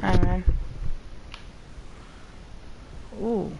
Hi, man. Ooh.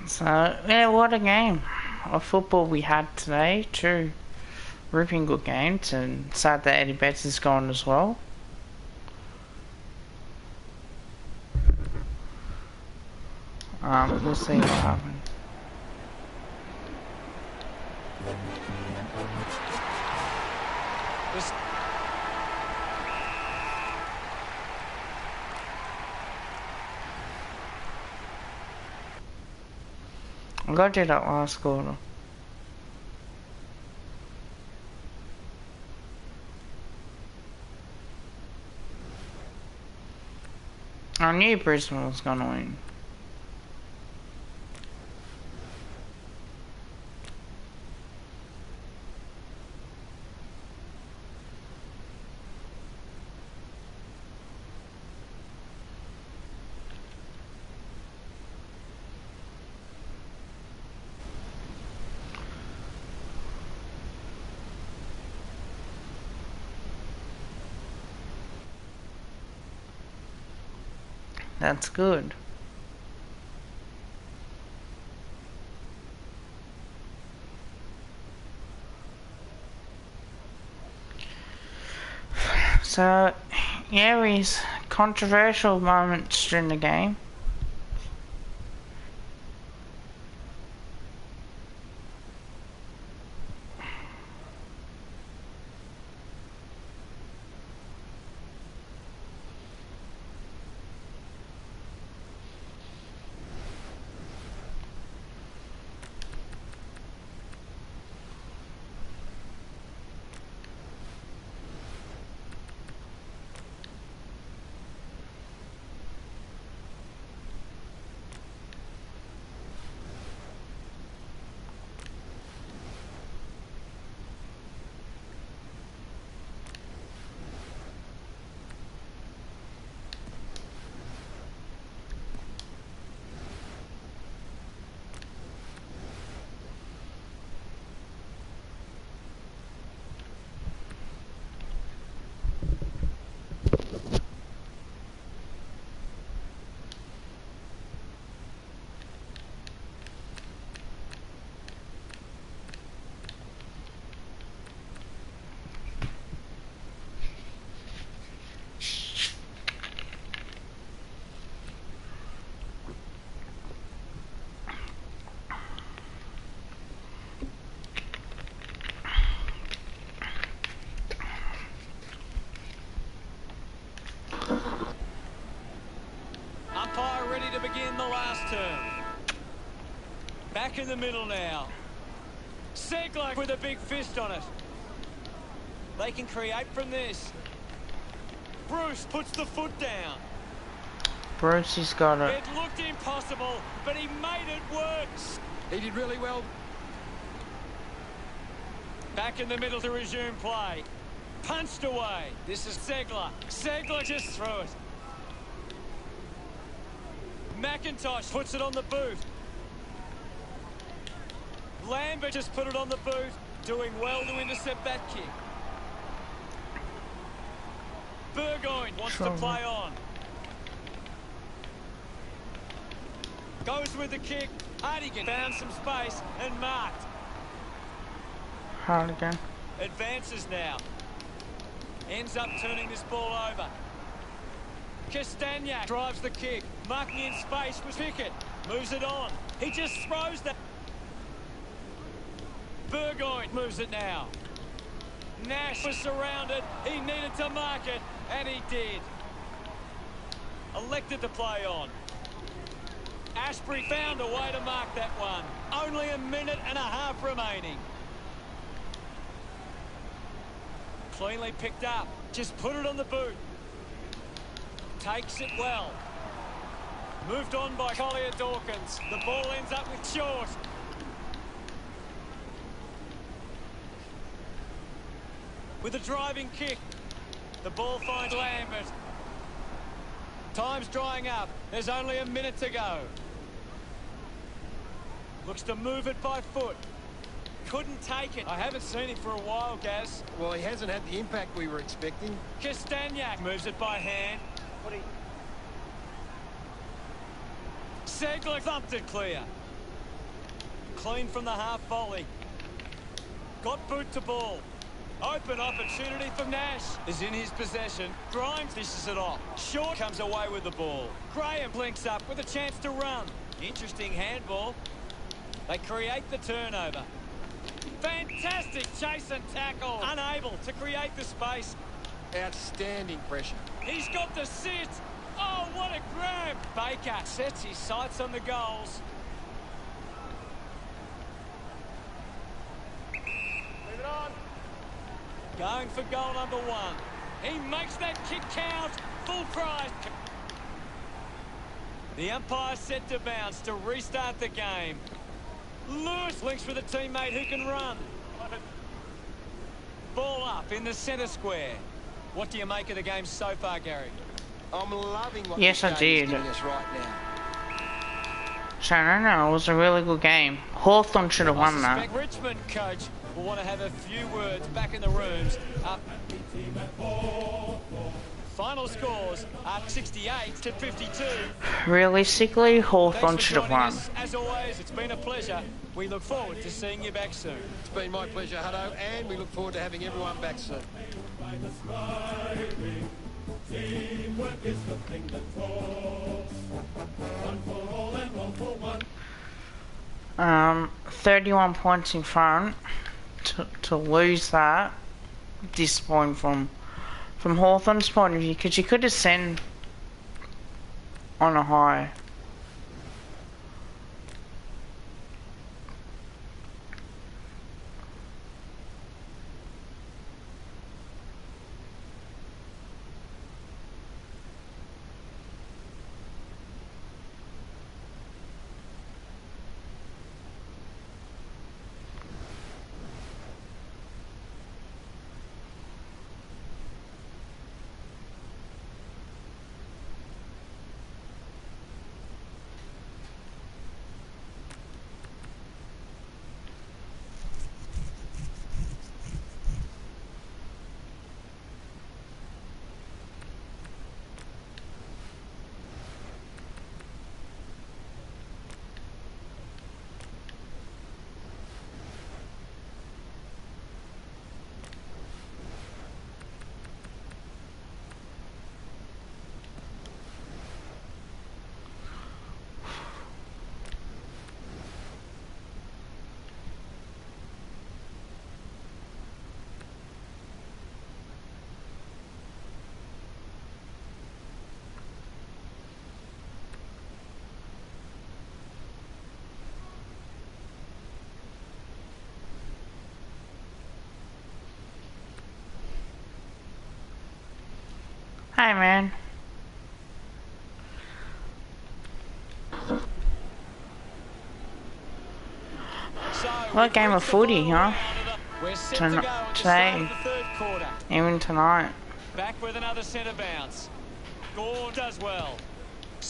So, yeah, what a game of football we had today. Two ripping good games, and sad that Eddie Betts is gone as well. We'll see what happens. I gotta do that last quarter. I knew Brisbane was gonna win. That's good. So, yeah, his controversial moments during the game. Umpire ready to begin the last term. Back in the middle now. Segler with a big fist on it. They can create from this. Bruce puts the foot down. Bruce has got it. It looked impossible, but he made it work. He did really well. Back in the middle to resume play. Punched away. This is Segler. Segler just threw it. McIntosh puts it on the boot. Lambert just put it on the boot, doing well to intercept that kick. Burgoyne wants to play on. Goes with the kick. Hardigan found some space and marked. Hardigan. Advances now. Ends up turning this ball over. Castagnac drives the kick. Marking in space was Pickett. Moves it on. He just throws that. Burgoyne moves it now. Nash was surrounded. He needed to mark it, and he did. Elected to play on. Ashbury found a way to mark that one. Only a minute and a half remaining. Cleanly picked up. Just put it on the boot. Takes it well. Moved on by Collier Dawkins. The ball ends up with Short. With a driving kick. The ball finds Lambert. Time's drying up. There's only a minute to go. Looks to move it by foot. Couldn't take it. I haven't seen it for a while, Gaz. Well, he hasn't had the impact we were expecting. Castagnac moves it by hand. Segler thumped it clear. Clean from the half volley. Got boot to ball. Open opportunity for Nash. Is in his possession. Grimes dishes it off. Short comes away with the ball. Graham links up with a chance to run. Interesting handball. They create the turnover. Fantastic chase and tackle. Unable to create the space. Outstanding pressure. He's got the sit. Oh, what a grab. Baker sets his sights on the goals. Leave it on. Going for goal number one. He makes that kick count. Full prize. The umpire set to bounce to restart the game. Lewis links with a teammate who can run. Ball up in the centre square. What do you make of the game so far, Gary? I'm loving what Yes, I this game is did. giving us right now. So I don't know, it was a really good game. Hawthorn should have won that. I suspect Richmond coach will want to have a few words back in the rooms. Final scores are 68 to 52. Realistically, Hawthorn Thanks for should have joining won. us. As always, it's been a pleasure. We look forward to seeing you back soon. It's been my pleasure, Hutto, and we look forward to having everyone back soon. 31 points in front. To lose that, disappointing from Hawthorn's point of view, because you could have sent on a high. Hi, man. What game of footy, huh? Today, even tonight. Back with another centre bounce. Gore does well.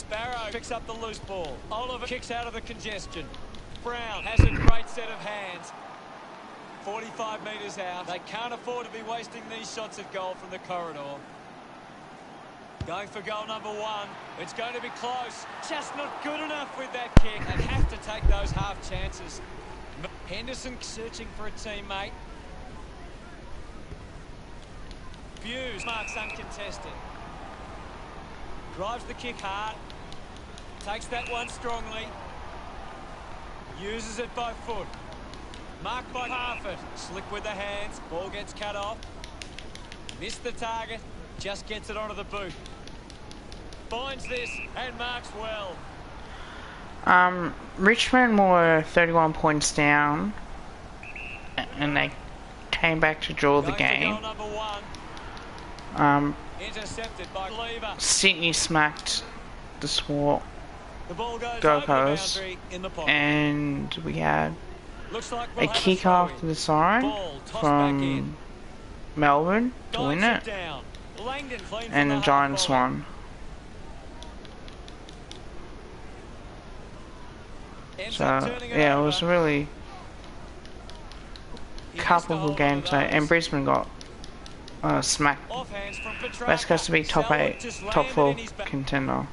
Sparrow picks up the loose ball. Oliver kicks out of the congestion. Brown has a great set of hands. 45 metres out. They can't afford to be wasting these shots at goal from the corridor. Going for goal number 1. It's going to be close. Just not good enough with that kick. They have to take those half chances. Henderson searching for a teammate. Hughes marks uncontested. Drives the kick hard. Takes that one strongly. Uses it by foot. Marked by Harford. Slick with the hands. Ball gets cut off. Missed the target. Just gets it onto the boot. Finds this and marks well. Richmond were 31 points down, and they came back to draw the game. Goal number 1. Intercepted by Lever. Sydney smacked the Swart The ball goes Go over the Coast, boundary in the pocket. and we had Looks like a we'll have kick throw after in. the siren Ball tossed back in. from Melbourne to win Dives it, down. Langdon clean and from the half Giants volley. won. Ends up So turning yeah, it over. was a really He couple missed a of good whole lot games, of so, and those. Brisbane got smacked. Offhands from Petrarca. West Coast to be top Selwood 8, just top landed 4 in his back. contender.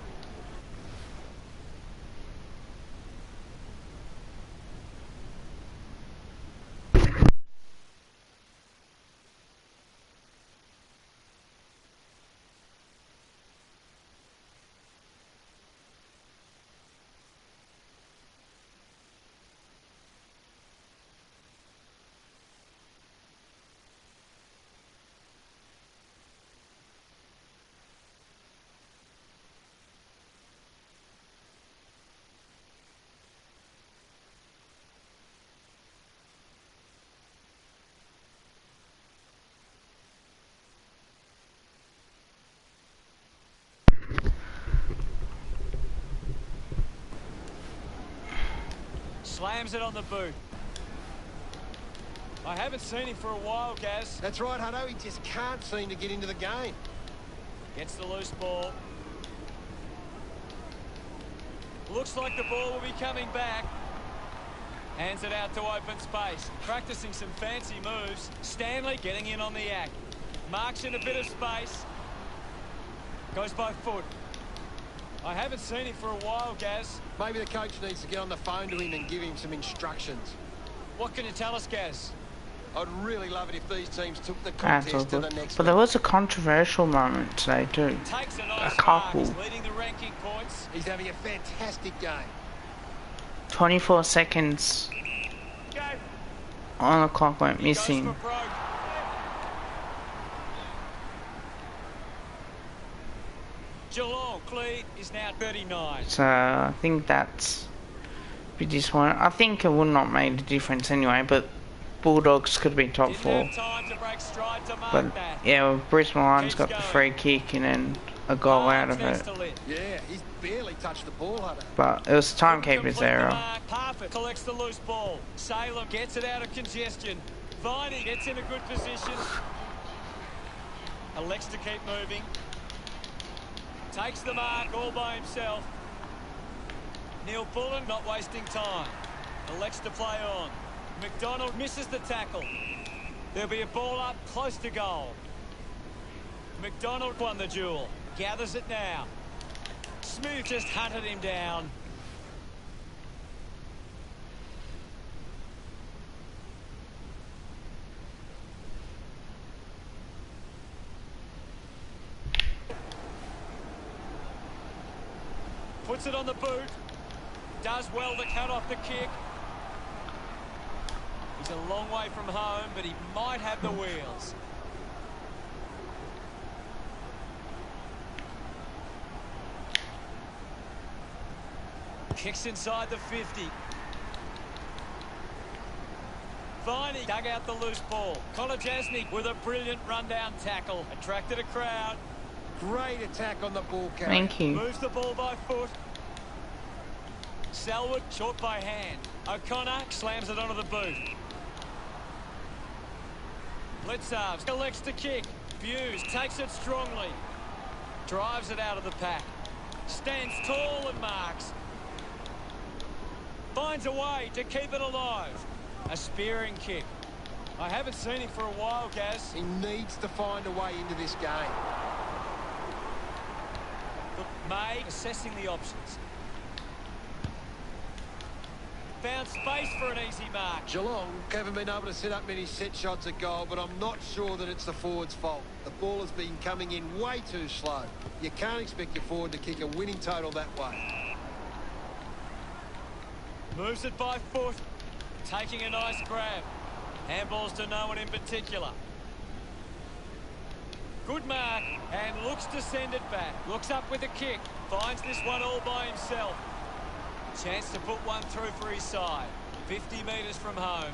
Slams it on the boot. I haven't seen him for a while, Gaz. That's right, Hutto. He just can't seem to get into the game. Gets the loose ball. Looks like the ball will be coming back. Hands it out to open space. Practicing some fancy moves. Stanley getting in on the act. Marks in a bit of space. Goes by foot. I haven't seen him for a while, Gaz. Maybe the coach needs to get on the phone to him and give him some instructions. What can you tell us, Gaz? I'd really love it if these teams took the That's all contest to good. the next But there level. was a controversial moment today too. Takes a nice couple. mark. He's leading the ranking points. He's having a fantastic game. 24 seconds Go. on the clock went He goes missing. for broke. Geelong lead is now 39. So I think that's a bit disappointing. I think it would not made a difference anyway, but Bulldogs could have been top Didn't 4. have time to break stride to mark But that. yeah, well, Brisbane Lions Keeps got the going. free kick and then a goal out of Next it. to Lynn. Yeah, he's barely touched the ball, Hutto. But it was Couldn't timekeeper's complete the error. mark. Harford collects the loose ball. Salem gets it out of congestion. Viney gets in a good position. Elects to keep moving. Takes the mark all by himself. Neil Bullen not wasting time. Elects to play on. McDonald misses the tackle. There'll be a ball up close to goal. McDonald won the duel. Gathers it now. Smooth just hunted him down. Puts it on the boot. Does well to cut off the kick. He's a long way from home, but he might have the wheels. Kicks inside the 50. Viney dug out the loose ball. Connor Jasny with a brilliant rundown tackle. Attracted a crowd. Great attack on the ball carrier. Thank you. Moves the ball by foot. Selwood short by hand. O'Connor slams it onto the boot. Blitzarves elects to kick. Hughes takes it strongly. Drives it out of the pack. Stands tall and marks. Finds a way to keep it alive. A spearing kick. I haven't seen him for a while, Gaz. He needs to find a way into this game. Look, May assessing the options. Found space for an easy mark. Geelong haven't been able to set up many set shots at goal, but I'm not sure that it's the forward's fault. The ball has been coming in way too slow. You can't expect your forward to kick a winning total that way. Moves it by foot. Taking a nice grab. Handballs to no one in particular. Good mark and looks to send it back. Looks up with a kick. Finds this one all by himself. Chance to put one through for his side. 50 metres from home.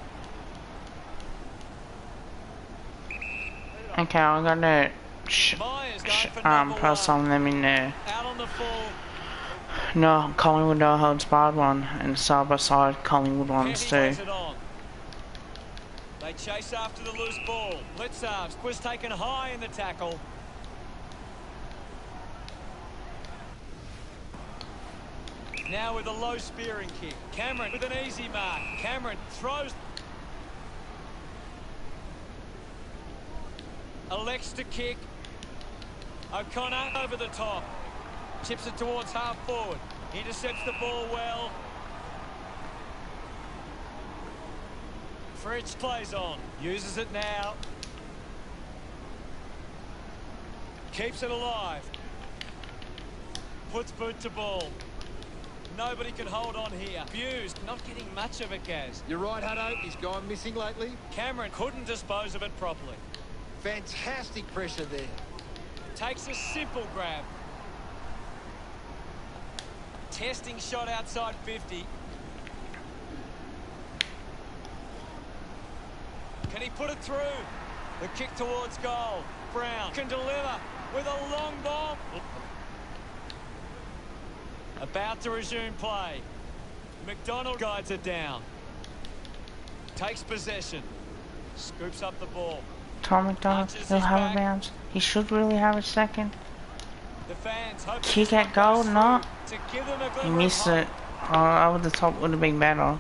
Okay, I'm gonna Myers going for number put one. some of them in there. Out on the full. No, Collingwood no holds barred one, and side by side Collingwood ones Petty too. plays it on. They chase after the loose ball. Blitzarves was taken high in the tackle. Now with a low spearing kick. Cameron with an easy mark. Cameron throws. Elects to kick. O'Connor over the top. Chips it towards half forward. Intercepts the ball well. Fritsch plays on. Uses it now. Keeps it alive. Puts boot to ball. Nobody can hold on here. Hughes not getting much of it, Gaz. You're right, Hutto. He's gone missing lately. Cameron couldn't dispose of it properly. Fantastic pressure there. Takes a simple grab. Testing shot outside 50. Can he put it through? The kick towards goal. Brown can deliver with a long bomb. About to resume play. McDonald guides it down. Takes possession. Scoops up the ball. Tom McDonald, he'll have a bounce. He should really have a second. The fans hope Kick at goal, no. to give them a good He missed it. Oh, over the top would have been better.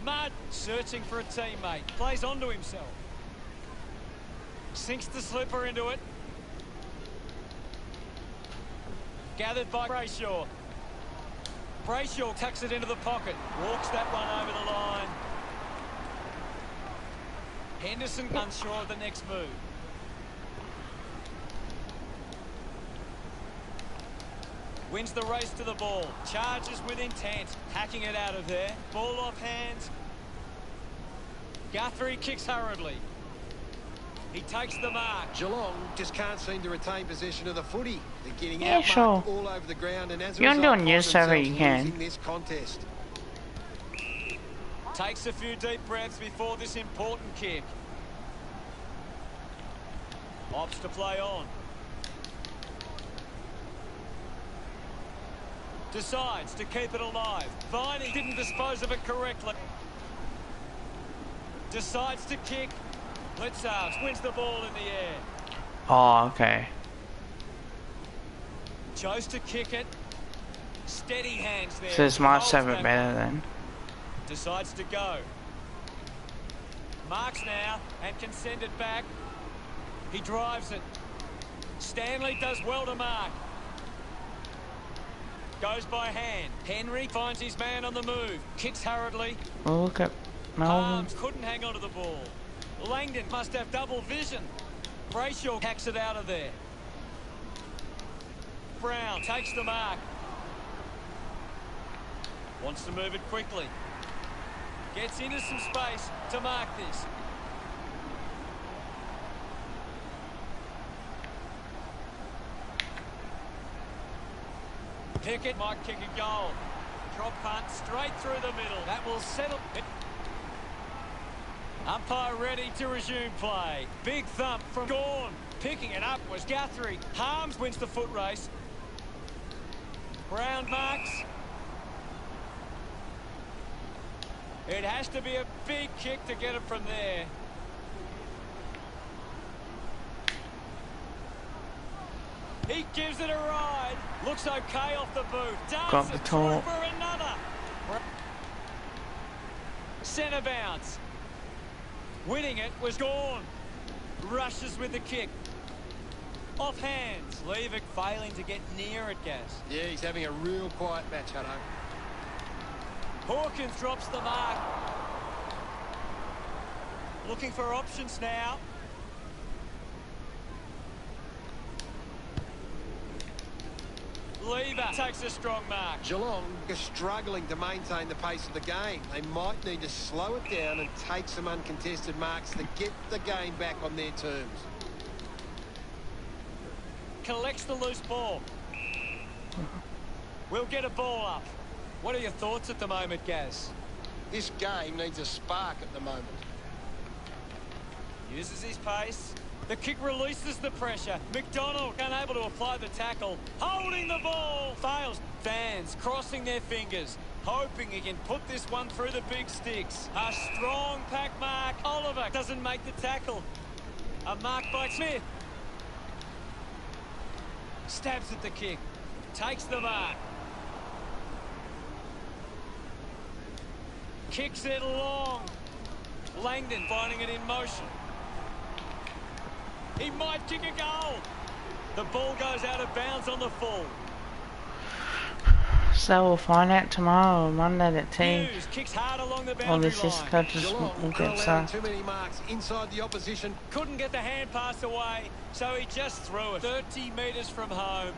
Mudd searching for a teammate. Plays onto himself. Sinks the slipper into it. Gathered by Brayshaw. Brayshaw tucks it into the pocket. Walks that one over the line. Henderson unsure of the next move. Wins the race to the ball. Charges with intent. Hacking it out of there. Ball off hands. Guthrie kicks hurriedly. He takes the mark. Geelong just can't seem to retain possession of the footy. They're getting Yeah, outmarked sure. all over the ground, and as a You can do result, it in find server, you themselves can. losing this contest. Takes a few deep breaths before this important kick. Opts to play on. Decides to keep it alive. Viney didn't dispose of it correctly. Decides to kick. Blitzarves wins the ball in the air. Oh, okay. Chose to kick it. Steady hands there. So this might Holds serve it that better one. then. Decides to go. Marks now and can send it back. He drives it. Stanley does well to mark. Goes by hand. Henry finds his man on the move. Kicks hurriedly. Oh, look at Melbourne. Arms couldn't hang on to the ball. Langdon must have double vision. Brayshaw hacks it out of there. Brown takes the mark. Wants to move it quickly. Gets into some space to mark this. Pickett might kick a goal. Drop punt straight through the middle. That will settle it. Umpire ready to resume play. Big thump from Gawn. Picking it up was Guthrie. Harms wins the foot race. Brown marks. It has to be a big kick to get it from there. He He gives it a ride. Looks okay off the boot. Got Does the it top. through for another. Centre bounce. Winning it was gone. Rushes with the kick. Off hands. Levick failing to get near it, Gaz. Yeah, he's having a real quiet match, Hutto. Hawkins drops the mark. Looking for options now. Lever takes a strong mark. Geelong are struggling to maintain the pace of the game. They might need to slow it down and take some uncontested marks to get the game back on their terms. Collects the loose ball. We'll get a ball up. What are your thoughts at the moment, Gaz? This game needs a spark at the moment. Uses his pace. The kick releases the pressure. McDonald unable to apply the tackle. Holding the ball. Fails. Fans crossing their fingers, hoping he can put this one through the big sticks. A strong pack mark. Oliver doesn't make the tackle. A mark by Smith. Stabs at the kick. Takes the mark. Kicks it long. Langdon finding it in motion. He might kick a goal. The ball goes out of bounds on the full. So we'll find out tomorrow or Monday that team Hughes kicks hard along the or boundary the assist line. coaches Geelong will are get allowing so. too many marks inside the opposition. Couldn't get the hand pass away, so he just threw it. 30 metres from home.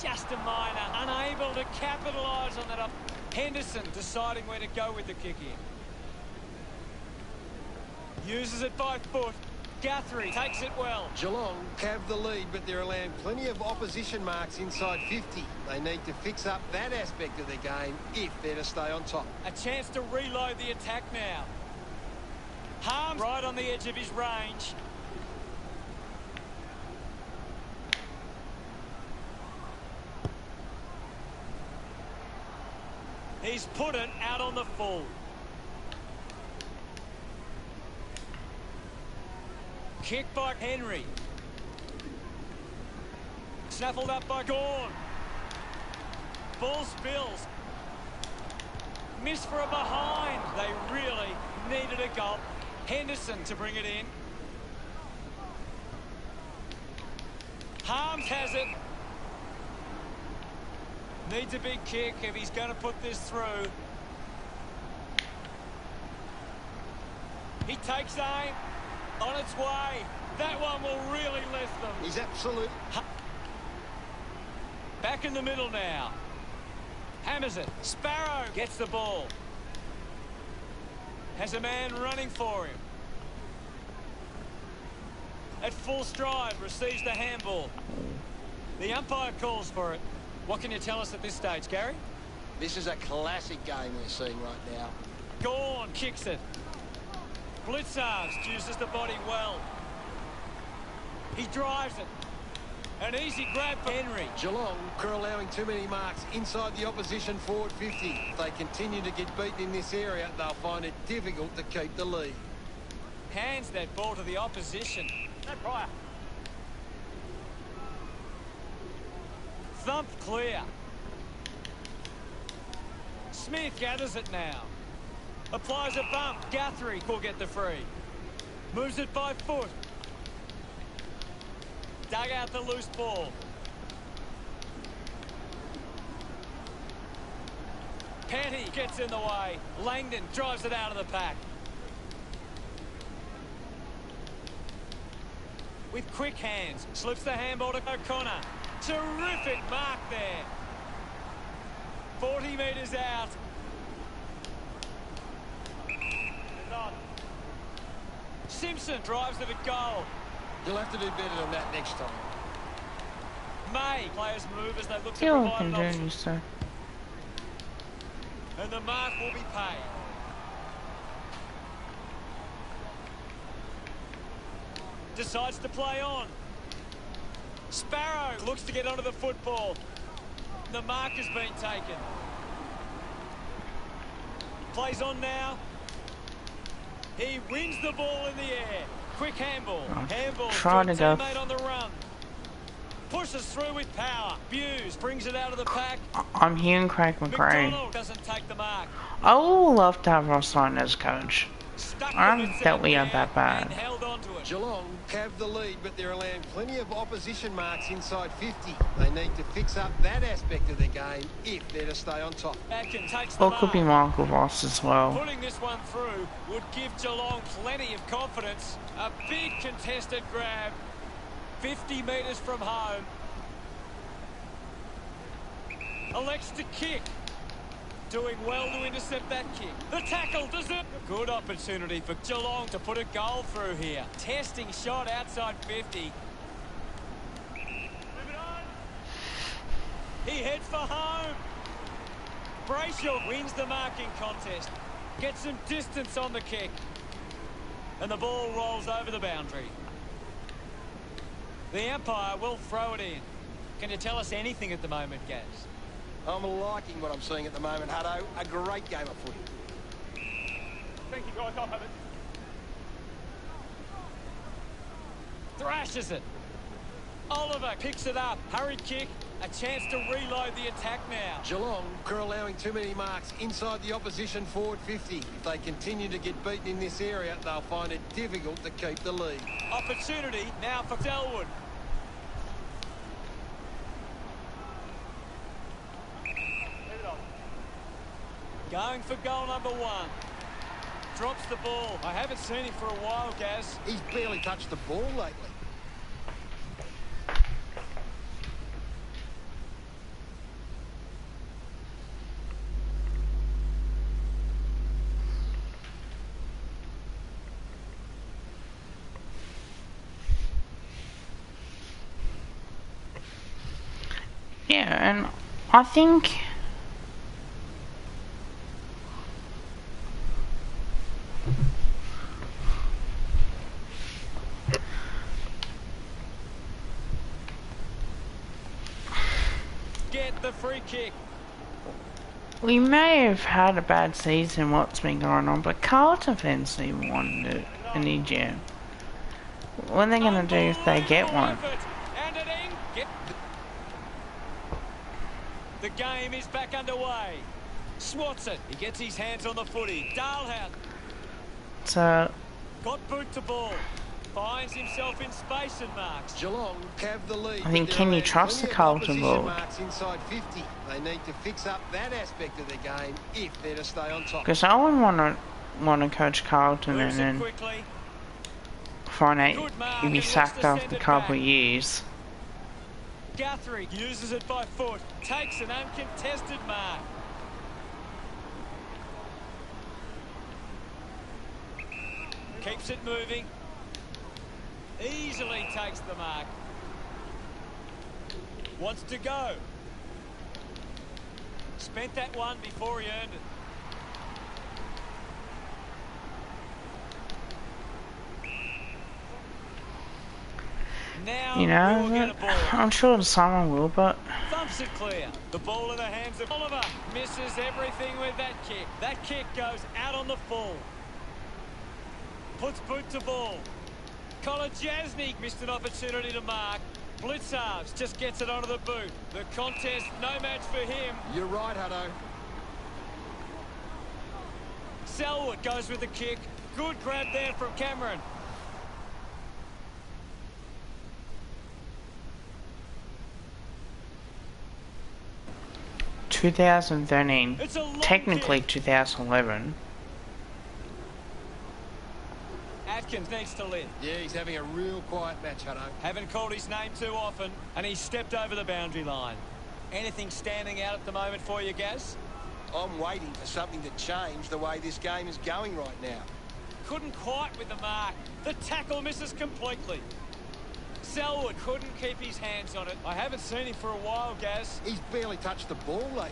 Just a minor, unable to capitalise on that. Henderson deciding where to go with the kick in. Uses it by foot. Guthrie takes it well. Geelong have the lead, but they're allowing plenty of opposition marks inside 50. They need to fix up that aspect of their game if they're to stay on top. A chance to reload the attack now. Harms right on the edge of his range. He's put it out on the full. Kick by Henry. Snaffled up by Gawn. Ball spills. Miss for a behind. They really needed a goal. Henderson to bring it in. Harms has it. Needs a big kick if he's going to put this through. He takes aim. On its way. That one will really lift them. He's absolute. Back in the middle now. Hammers it. Sparrow gets the ball. Has a man running for him. At full stride, receives the handball. The umpire calls for it. What can you tell us at this stage, Gary? This is a classic game we're seeing right now. Gawn kicks it. Blitzards uses the body well. He drives it. An easy grab for Henry. Geelong are allowing too many marks inside the opposition forward 50. If they continue to get beaten in this area, they'll find it difficult to keep the lead. Hands that ball to the opposition. No prior. Thumped clear. Smith gathers it now. Applies a bump. Guthrie will get the free. Moves it by foot. Dug out the loose ball. Petty gets in the way. Langdon drives it out of the pack. With quick hands, slips the handball to O'Connor. Terrific mark there. 40 metres out. Simpson drives it at goal. You'll have to do better than that next time. May players move as they look to Still provide can an do option. you so. And the mark will be paid. Decides to play on. Sparrow looks to get onto the football. The mark has been taken. Plays on now. He wins the ball in the air. quick handball. I'll Handball try to a to go. teammate on the run. Pushes through with power. Buse brings it out of the pack. I'm hearing Craig McRae. McDonald doesn't take the mark. I would love to have Ross Lyon as coach. Stuck I the don't mitts think out we are there that bad. and held on to it. Geelong have the lead, but they're allowing plenty of opposition marks inside 50. They need to fix up that aspect of their game if they're to stay on top. Atkin takes the Or it could be mark. Michael Ross as well. Putting this one through would give Geelong plenty of confidence. A big contested grab. 50 metres from home. Elects to kick. Doing well to intercept that kick. The tackle does it. Good opportunity for Geelong to put a goal through here. Testing shot outside 50. He heads for home. Brayshaw wins the marking contest. Gets some distance on the kick. And the ball rolls over the boundary. The umpire will throw it in. Can you tell us anything at the moment, Gaz? I'm liking what I'm seeing at the moment, Hutto. A great game of footy. Thank you, guys. I'll have it. Thrashes it. Oliver picks it up. Hurry kick. A chance to reload the attack now. Geelong are allowing too many marks inside the opposition forward 50. If they continue to get beaten in this area, they'll find it difficult to keep the lead. Opportunity now for Selwood. Going for goal number 1. Drops the ball. I haven't seen him for a while, Gaz. He's barely touched the ball lately. Yeah, and I think Get the free kick. we may have had a bad season, what's been going on, but Carlton fans even wanted an EGM. What are they going to do if they get one? And it in. The game is back underway. Swats it. He gets his hands on the footy. Dalhouse So, got boot to ball. Finds himself in space and marks. Geelong have the lead. I think, but can you they're trust the plenty of Carlton opposition ball? marks inside 50. They need to fix up that aspect of their game if they're to stay on top. because I wouldn't want to coach Carlton Moves and it then quickly. find out Good mark he'd be and sacked looks to after send a it couple back. of years. Guthrie uses it by foot. Takes an uncontested mark. Keeps it moving. Easily takes the mark. Wants to go. Spent that one before he earned it. Now You we'll get know, a ball. I'm sure someone will, but Thumps it clear. The ball in the hands of Oliver. Misses everything with that kick. That kick goes out on the full. Puts boot to ball. Kolodjasnik missed an opportunity to mark. Blitzarves just gets it onto the boot. The contest, no match for him. You're right, Hutto. Selwood goes with the kick. Good grab there from Cameron. It's a 2013, long technically kick. 2011. Atkins needs to lift. Yeah, he's having a real quiet match, Hutto. Haven't called his name too often, and he's stepped over the boundary line. Anything standing out at the moment for you, Gaz? I'm waiting for something to change the way this game is going right now. Couldn't quite with the mark. The tackle misses completely. Selwood couldn't keep his hands on it. I haven't seen him for a while, Gaz. He's barely touched the ball lately.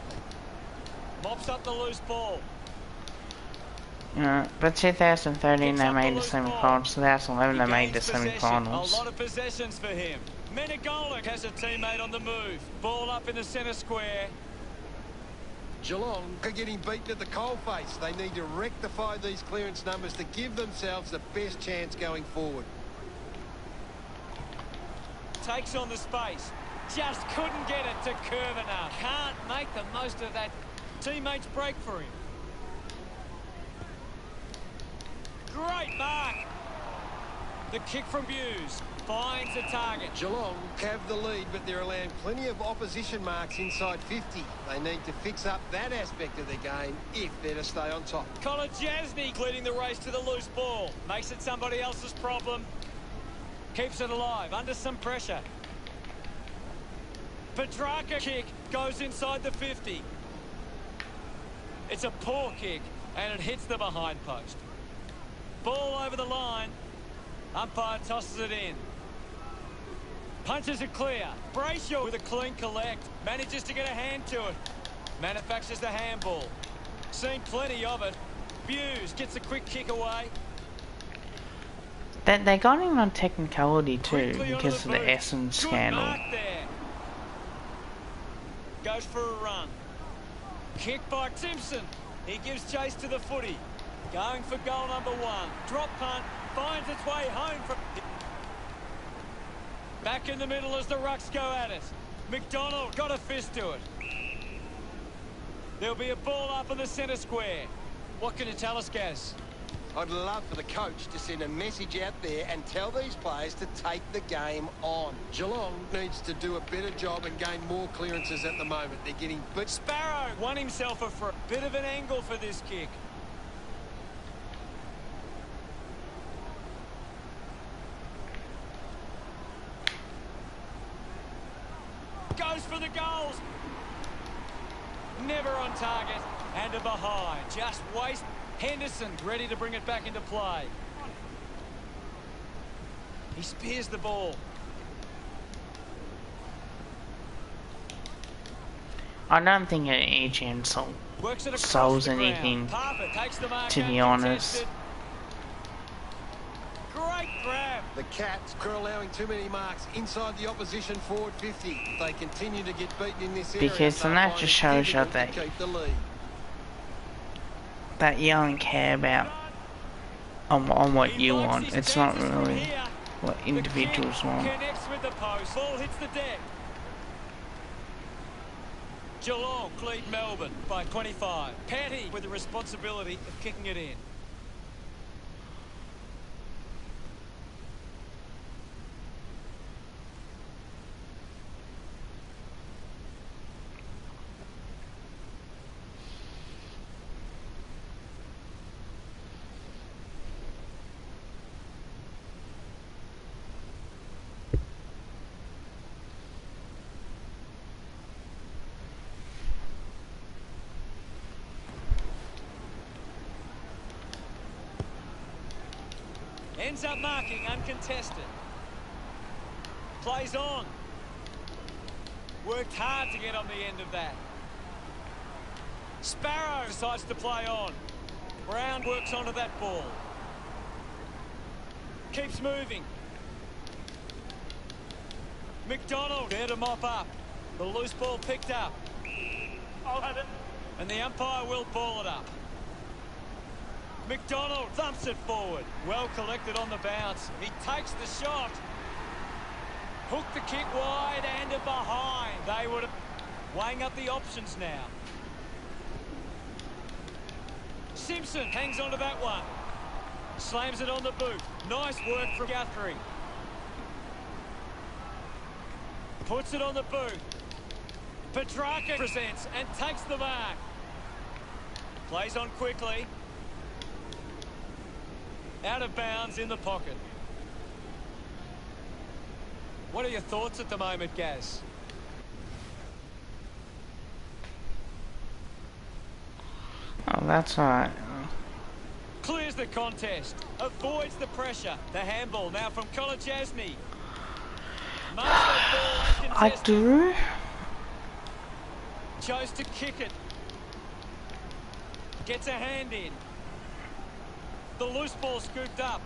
Mops up the loose ball. But 2013 Picks they up made the the loose semi-finals. 2011 He they made the gains possession. semi-finals. A lot of possessions for him. Menegolik has a teammate on the move. Ball up in the centre square. Geelong are getting beaten at the coalface. They need to rectify these clearance numbers to give themselves the best chance going forward. takes on the space. Just couldn't get it to curve enough. Can't make the most of that teammate's break for him. Great mark. The kick from Hughes finds a target. Geelong have the lead, but they're allowing plenty of opposition marks inside 50. They need to fix up that aspect of their game if they're to stay on top. Kolodjasny leading the race to the loose ball. Makes it somebody else's problem. Keeps it alive under some pressure. Petrarca kick goes inside the 50. It's a poor kick and it hits the behind post. Ball over the line. Umpire tosses it in. Punches it clear. Brayshaw with a clean collect. Manages to get a hand to it. Manufactures the handball. Seen plenty of it. Hughes gets a quick kick away. They got him on technicality too Quickly because of onto the Essence Good scandal. mark there. Goes for a run. Kick by Simpson. He gives chase to the footy. Going for goal number 1. Drop punt. Finds its way home from... Back in the middle as the Rucks go at it. McDonald got a fist to it. There'll be a ball up in the centre square. What can you tell us, Gaz? I'd love for the coach to send a message out there and tell these players to take the game on. Geelong needs to do a better job and gain more clearances at the moment. They're getting... But Sparrow won himself a bit of an angle for this kick. Goes for the goals. Never on target. And a behind. Just waste. Henderson ready to bring it back into play. He spears the ball. I don't think EGN solves anything, to be honest. Great grab. The Cats are allowing too many marks inside the opposition forward 50. If they continue to get beaten in this area, Because then that just shows you that you don't care about on what you want. It's not really what individuals want. Connects with the post. Ball hits the deck. Geelong lead Melbourne by 25. Petty with the responsibility of kicking it in. Ends up marking uncontested. Plays on. Worked hard to get on the end of that. Sparrow decides to play on. Brown works onto that ball. Keeps moving. McDonald there to mop up. The loose ball picked up. I'll have it. And the umpire will ball it up. McDonald thumps it forward. Well collected on the bounce. He takes the shot. Hooked the kick wide and a behind. They would have... Weighing up the options now. Simpson hangs onto that one. Slams it on the boot. Nice work from Guthrie. Puts it on the boot. Petrarca presents and takes the mark. Plays on quickly. Out of bounds in the pocket. What are your thoughts at the moment, Gaz? Oh, that's alright. Clears the contest. Avoids the pressure. The handball now from Kolodjasny. I do. Chose to kick it. Gets a hand in. The loose ball scooped up.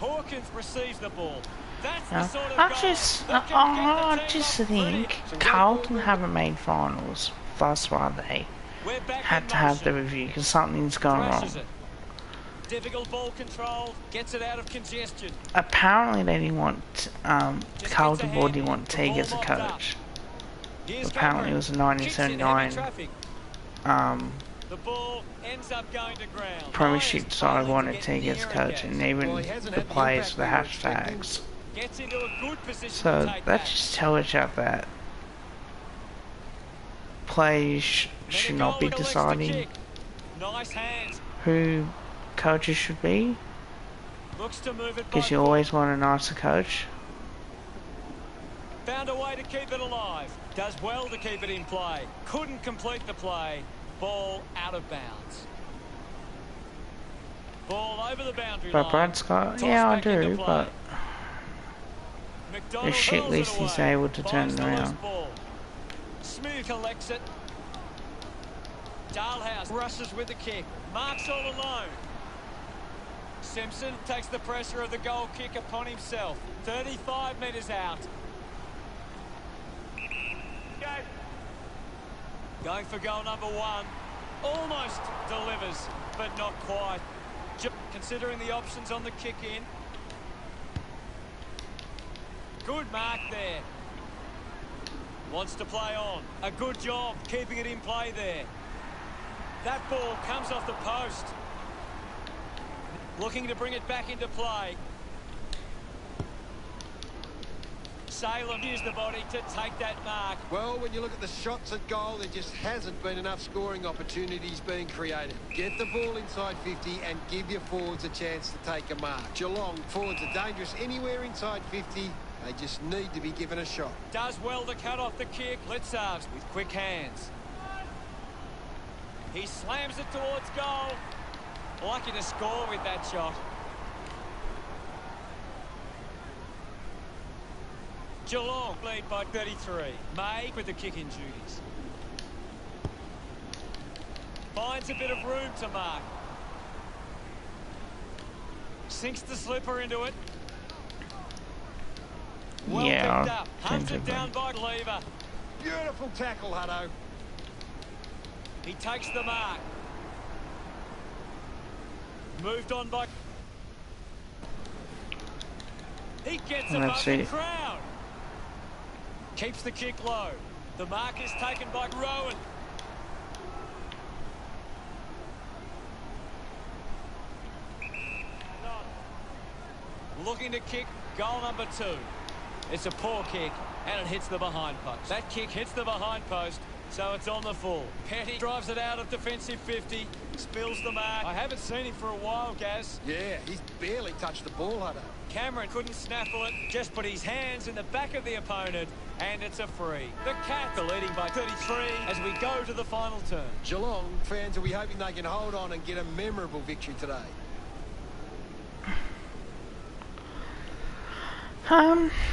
Hawkins receives the ball. That's the sort of I just think Carlton haven't made finals. That's why they had to have the review, because something's gone wrong. Difficult ball control, gets it out of congestion. Apparently they didn't want, Just Carlton gets a Board hand didn't in. want The Teague ball as a mopped up. coach. Here's Apparently Cameron. it was a Kicks in heavy 1979 traffic. The ball ends up going to ground. Premiership Lions side failing to wanted get Teague as near it, coach, Gaz. and even Well, he hasn't the had the players for the impact we were expecting. hashtags. Gets into a good position to So take that that. just tells you that players should not be deciding Nice hands. who coaches should be, Looks to move it because back. you always want a nicer coach. Found a way to keep it alive. Does well to keep it in play. Couldn't complete the play. Ball out of bounds. Ball over the boundary But line. Brad Scott, Toss yeah, I back into do, play. but McDonald it's shit hurls at it least he's away. able to turn Finds it the loose around. ball. Smooth collects it. Dalhouse rushes with the kick. Marks all alone. Simpson takes the pressure of the goal kick upon himself. 35 metres out. Going for goal number 1. Almost delivers, but not quite. Considering the options on the kick in. Good mark there. Wants to play on. A good job keeping it in play there. That ball comes off the post. Looking to bring it back into play. Salem used the body to take that mark. Well, when you look at the shots at goal, there just hasn't been enough scoring opportunities being created. Get the ball inside 50 and give your forwards a chance to take a mark. Geelong forwards are dangerous anywhere inside 50. They just need to be given a shot. Does well to cut off the kick. Blitzarves with quick hands. He slams it towards goal. Lucky to score with that shot. Geelong lead by 33. May with the kicking duties. Finds a bit of room to mark. Sinks the slipper into it. Well Yeah, picked up. Hunts it down by Lever. Beautiful tackle, Hutto. He takes the mark. Moved on by... He gets And above that's the it. crowd. Keeps the kick low. The mark is taken by Rowan. Looking to kick goal number 2. It's a poor kick, and it hits the behind post. That kick hits the behind post, so it's on the full. Petty drives it out of defensive 50, spills the mark. I haven't seen him for a while, Gaz. Yeah, he's barely touched the ball, Hutto. Cameron couldn't snaffle it, just put his hands in the back of the opponent, and it's a free. The Cats are leading by 33 as we go to the final turn. Geelong fans will be hoping they can hold on and get a memorable victory today.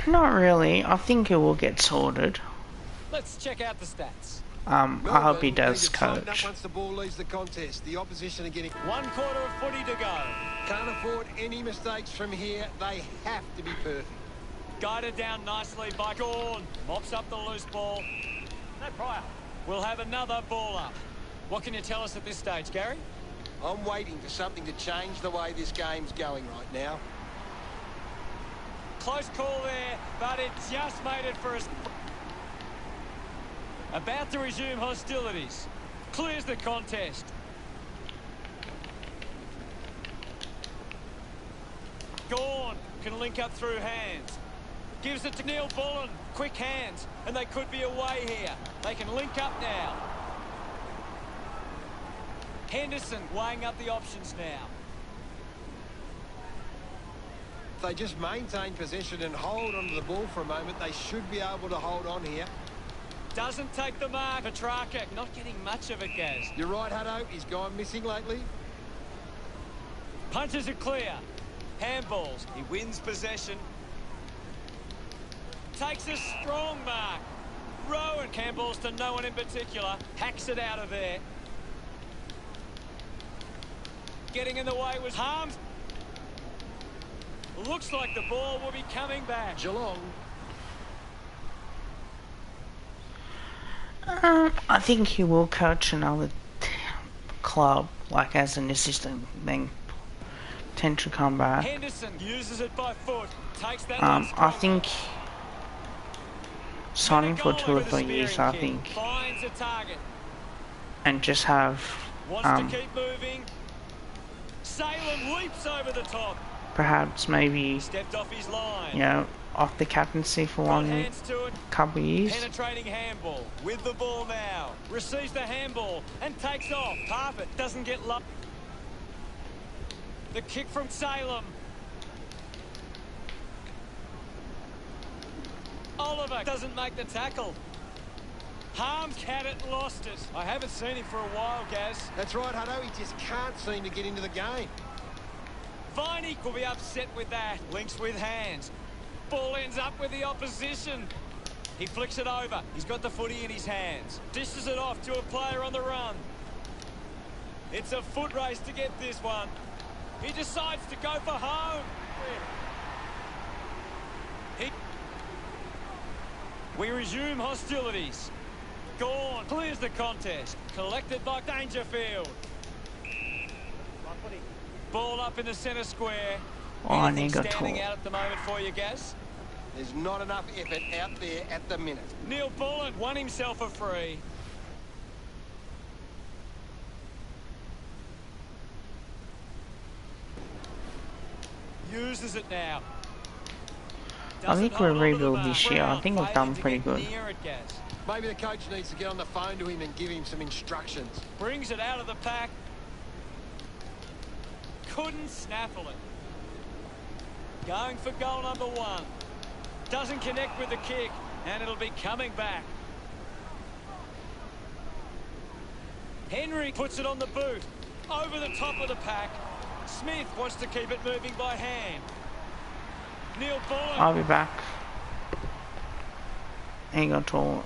Not really. I think it will get sorted. Let's check out the stats. I hope he Melbourne does need to tighten up coach. once the ball leaves the contest. The opposition are getting... 1 quarter of footy to go. Can't afford any mistakes from here. They have to be perfect. Guided down nicely by Gawn. Mops up the loose ball. No prior. We'll have another ball up. What can you tell us at this stage, Gary? I'm waiting for something to change the way this game's going right now. Close call there, but it just made it for us. About to resume hostilities. Clears the contest. Gawn can link up through hands. Gives it to Neil Bullen. Quick hands, and they could be away here. They can link up now. Henderson weighing up the options now. If they just maintain possession and hold onto the ball for a moment, they should be able to hold on here. Doesn't take the mark. Petrarca not getting much of it, Gaz. You're right, Hutto. He's gone missing lately. Punches it clear. Handballs. He wins possession. Takes a strong mark. Rowan handballs to no one in particular. Hacks it out of there. Getting in the way was Harms. Looks like the ball will be coming back. Geelong. I think he will coach another club, like as an assistant, then tend to come back. Henderson uses it by foot. Takes that one I strongly. think signing for 2 or 3 years, I think, Finds a target. and just have Wants to keep moving. Salem leaps over the top. perhaps maybe, Stepped off his line. you know, off the captaincy for Got one hands to it. couple of years. Penetrating handball with the ball now. Receives the handball and takes off. Parfitt doesn't get low. The kick from Salem. Oliver doesn't make the tackle. Harms had it, lost it. I haven't seen him for a while, Gaz. That's right, Hutto. He just can't seem to get into the game. Viney will be upset with that. Links with hands. Ball ends up with the opposition. He flicks it over. He's got the footy in his hands. Dishes it off to a player on the run. It's a foot race to get this one. He decides to go for home. We resume hostilities. Gawn clears the contest. Collected by Dangerfield. Ball up in the centre square. Anything standing out at the moment for you, Gaz? There's not enough effort out there at the minute. Neil Bullen won himself a free. Uses it now. I think we're rebuild this year. I think we've done pretty good. Maybe the coach needs to get on the phone to him and give him some instructions. Brings it out of the pack. Couldn't snaffle it. Going for goal number 1. Doesn't connect with the kick, and it'll be coming back. Henry puts it on the boot. Over the top of the pack. Smith wants to keep it moving by hand. Neil Bullen. I'll be back. Ain't gonna talk.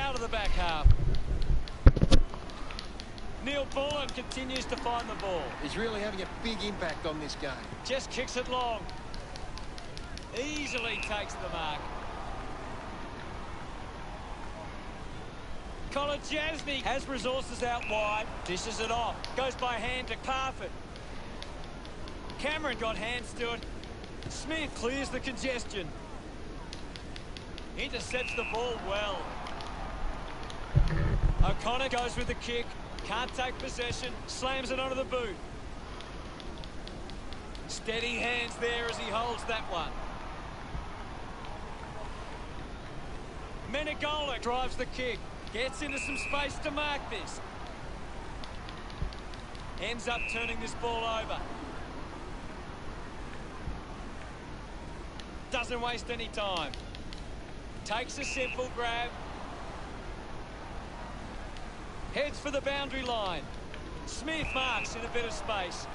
Out of the back half. Neil Bullen continues to find the ball. He's really having a big impact on this game. Just kicks it long. Easily takes the mark. Kolajasny has resources out wide. Dishes it off. Goes by hand to Parfit. Cameron got hands to it. Smith clears the congestion. Intercepts the ball well. O'Connor goes with the kick. Can't take possession. Slams it onto the boot. Steady hands there as he holds that one. Menegola drives the kick. Gets into some space to mark this. Ends up turning this ball over. Doesn't waste any time. Takes a simple grab. Heads for the boundary line. Smith marks in a bit of space.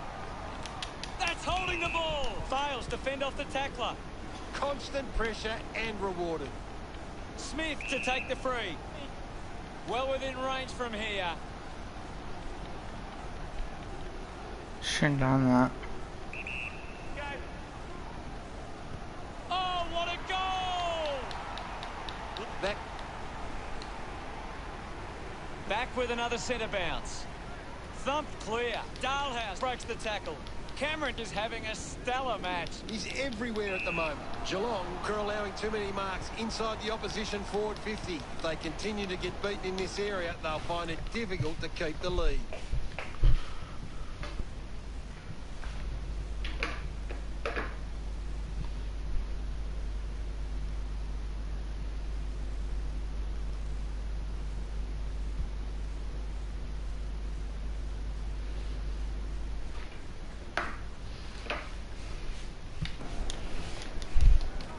That's holding the ball. Fails to fend off the tackler. Constant pressure and rewarded. Smith to take the free. Well within range from here. Shouldn't have done that. Oh, what a goal! That Back with another centre bounce. Thumped clear. Dalhouse breaks the tackle. Cameron is having a stellar match. He's everywhere at the moment. Geelong are allowing too many marks inside the opposition forward 50. If they continue to get beaten in this area, they'll find it difficult to keep the lead.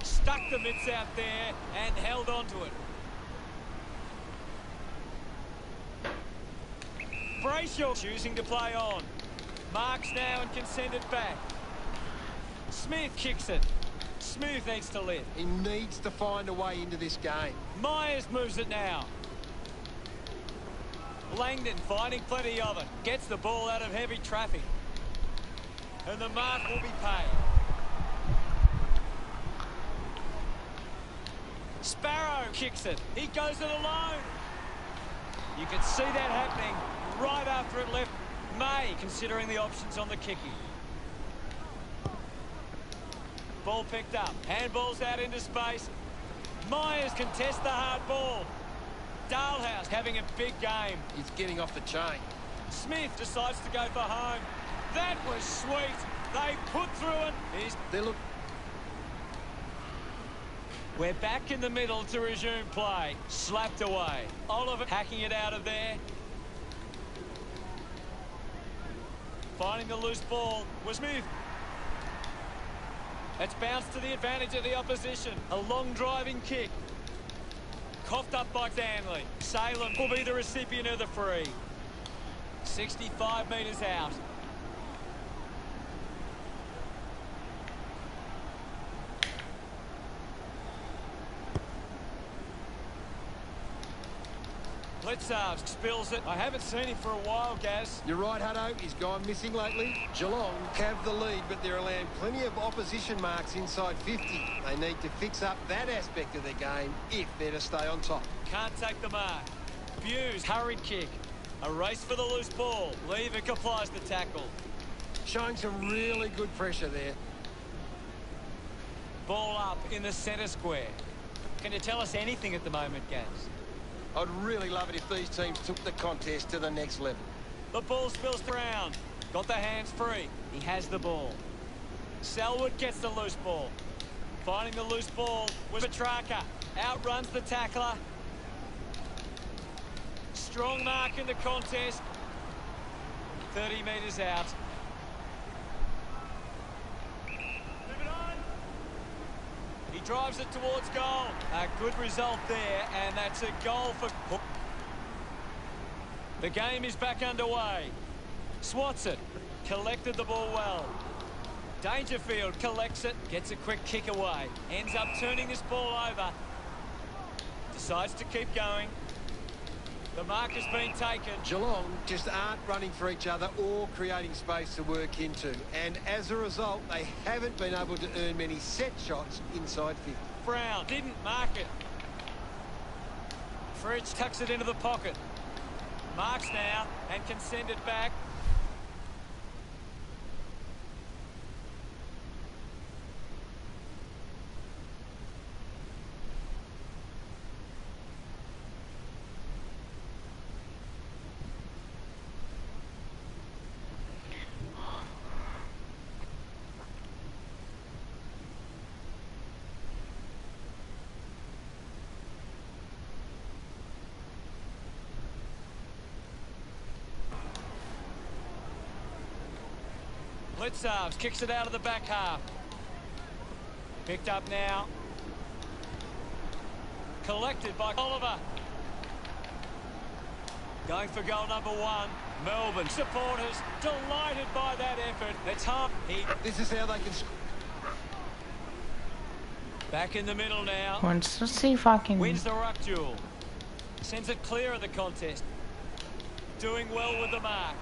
Stuck the mitts out there and held on to it. Brayshaw choosing to play on. Marks now and can send it back. Smith kicks it. Smooth needs to lift. He needs to find a way into this game. Myers moves it now. Langdon finding plenty of it. Gets the ball out of heavy traffic. And the mark will be paid. Sparrow kicks it. He goes it alone. You can see that happening right after it left. May considering the options on the kicking. Ball picked up. Handball's out into space. Myers contests the hard ball. Dalhouse having a big game. He's getting off the chain. Smith decides to go for home. That was sweet. They put through it. They look. We're back in the middle to resume play. Slapped away. Oliver hacking it out of there. Finding the loose ball was Smith. It's bounced to the advantage of the opposition. A long driving kick. Coughed up by Stanley. Salem will be the recipient of the free. 65 metres out. Blitzarves spills it. I haven't seen him for a while, Gaz. You're right, Hutto. He's gone missing lately. Geelong have the lead, but they're allowing plenty of opposition marks inside 50. They need to fix up that aspect of their game if they're to stay on top. Can't take the mark. Buse, hurried kick. A race for the loose ball. Levick applies the tackle. Showing some really good pressure there. Ball up in the centre square. Can you tell us anything at the moment, Gaz? I'd really love it if these teams took the contest to the next level. The ball spills around. Got the hands free. He has the ball. Selwood gets the loose ball. Finding the loose ball was Petrarca. Outruns the tackler. Strong mark in the contest. 30 metres out. He drives it towards goal. A good result there, and that's a goal for... The game is back underway. Swats it. Collected the ball well. Dangerfield collects it. Gets a quick kick away. Ends up turning this ball over. Decides to keep going. The mark has been taken. Geelong just aren't running for each other or creating space to work into. And as a result, they haven't been able to earn many set shots inside 50. Brown didn't mark it. Fridge tucks it into the pocket. Marks now and can send it back. Blitzarves kicks it out of the back half. Picked up now. Collected by Oliver. Going for goal number 1. Melbourne supporters delighted by that effort. It's half. This is how they can score. Back in the middle now. Let's just see if I can. Wins the ruck duel. Sends it clear of the contest. Doing well with the mark.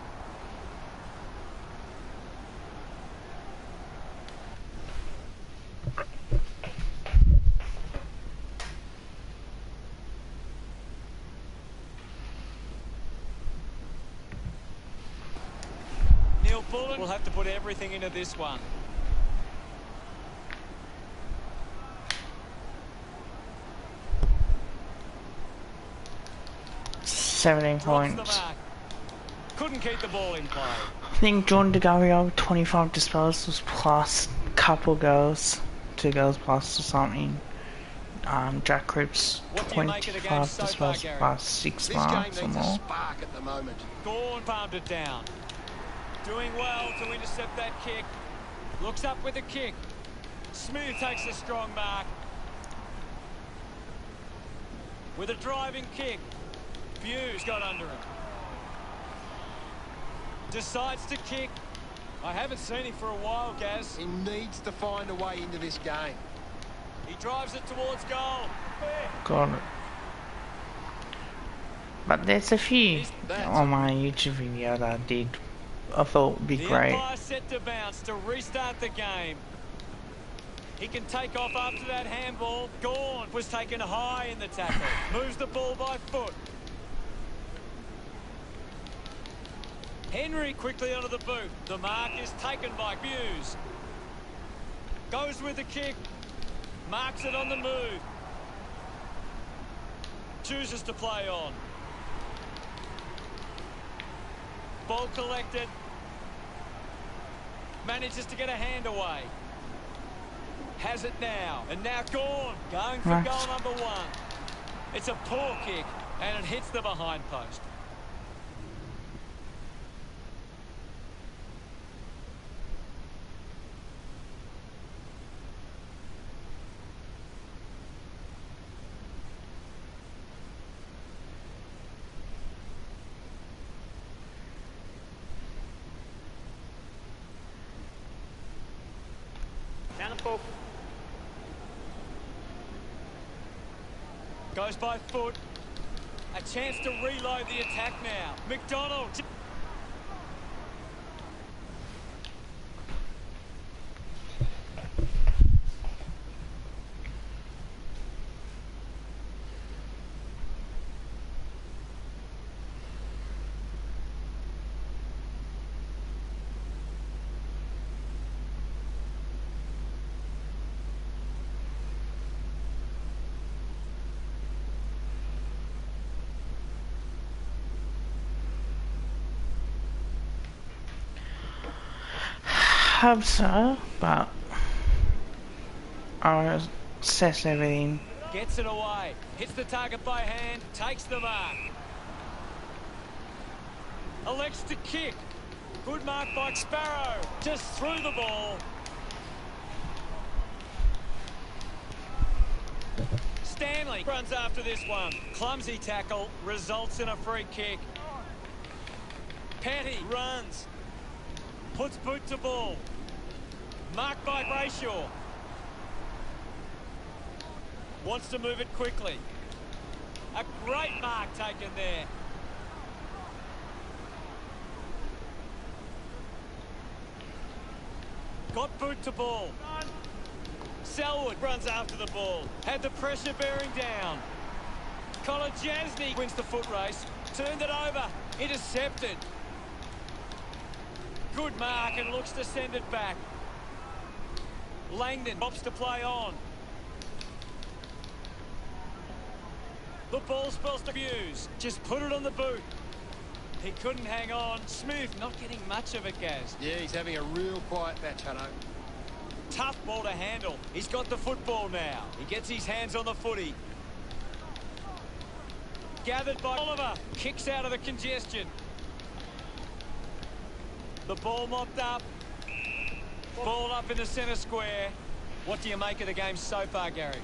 Bullen will have to put everything into this one. $17 points. Couldn't keep the ball in play. I think John DeGario 25 disposals plus couple goals, 2 goals plus or something. Jack Cripps 25 disposals plus 6 marks or more. Spark at the moment. Gorn palmed it down. Doing well to intercept that kick. Looks up with a kick. Smooth takes a strong mark. With a driving kick. Hughes got under him. Decides to kick. I haven't seen him for a while, Gaz. He needs to find a way into this game. He drives it towards goal. Got it. But there's a few on my YouTube video that I did. I thought would be great. The umpire set to bounce to restart the game. He can take off after that handball. Gorn was taken high in the tackle. Moves the ball by foot. Henry quickly onto the boot. The mark is taken by Hughes. Goes with the kick. Marks it on the move. Chooses to play on. Ball collected. Manages to get a hand away. Has it now. And now Gorn going for goal number 1. It's a poor kick and it hits the behind post. Goes by foot. A chance to reload the attack now. McDonald. Hope so, but I'll assess everything. Gets it away. Hits the target by hand. Takes the mark. Elects to kick. Good mark by Sparrow. Just threw the ball. Stanley runs after this one. Clumsy tackle. Results in a free kick. Petty runs. Puts boot to ball. Marked by Brayshaw. Wants to move it quickly. A great mark taken there. Got boot to ball. Selwood runs after the ball. Had the pressure bearing down. Colin Jasny wins the foot race. Turned it over. Intercepted. Good mark and looks to send it back. Langdon opts to play on. The ball spells to Hughes. Just put it on the boot. He couldn't hang on. Smith not getting much of it, Gaz. Yeah, he's having a real quiet match, Hutto. Tough ball to handle. He's got the football now. He gets his hands on the footy. Gathered by Oliver. Kicks out of the congestion. The ball mopped up. Ball up in the centre square. What do you make of the game so far, Gary?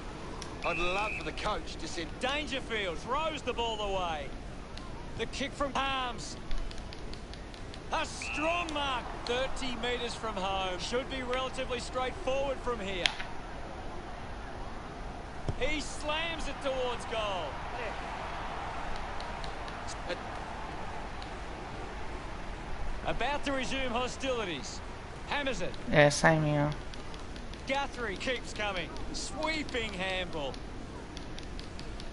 I'd love for the coach to send... Dangerfield throws the ball away. The kick from Harms. A strong mark. 30 metres from home. Should be relatively straightforward from here. He slams it towards goal. About to resume hostilities. Hammers it. Yeah, same here. Guthrie keeps coming. Sweeping handball.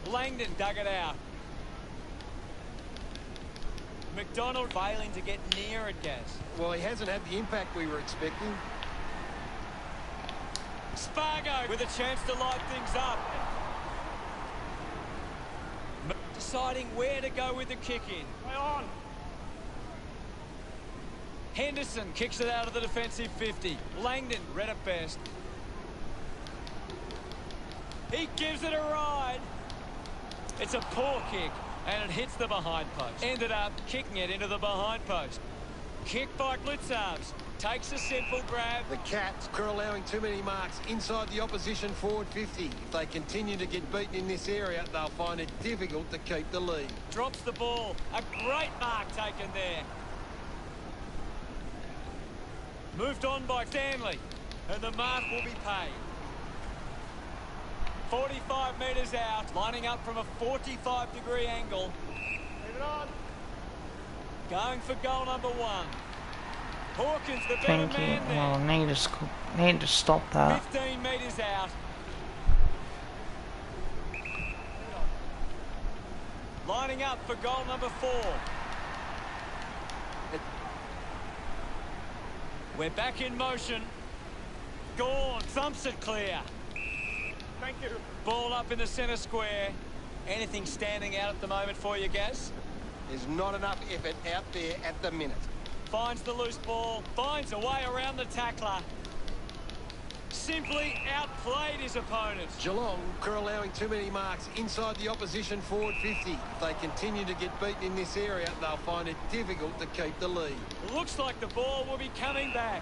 Langdon dug it out. McDonald failing to get near it, Gaz. Well, he hasn't had the impact we were expecting. Spargo with a chance to light things up. Deciding where to go with the kick in. Play on. Henderson kicks it out of the defensive 50. Langdon read it best. He gives it a ride. It's a poor kick, and it hits the behind post. Ended up kicking it into the behind post. Kick by Blitzarves. Takes a simple grab. The Cats are allowing too many marks inside the opposition forward 50. If they continue to get beaten in this area, they'll find it difficult to keep the lead. Drops the ball. A great mark taken there. Moved on by Stanley, and the mark will be paid. 45 metres out, lining up from a 45-degree angle. Leave it on. Going for goal number 1. Hawkins, the better Thank you. man there. Well, need to stop that. 15 metres out. Lining up for goal number 4. We're back in motion. Gorn thumps it clear. Thank you. Ball up in the centre square. Anything standing out at the moment for you, Gaz? There's not enough effort out there at the minute. Finds the loose ball. Finds a way around the tackler. Simply outplayed his opponent. Geelong are allowing too many marks inside the opposition forward 50. If they continue to get beaten in this area, they'll find it difficult to keep the lead. Looks like the ball will be coming back.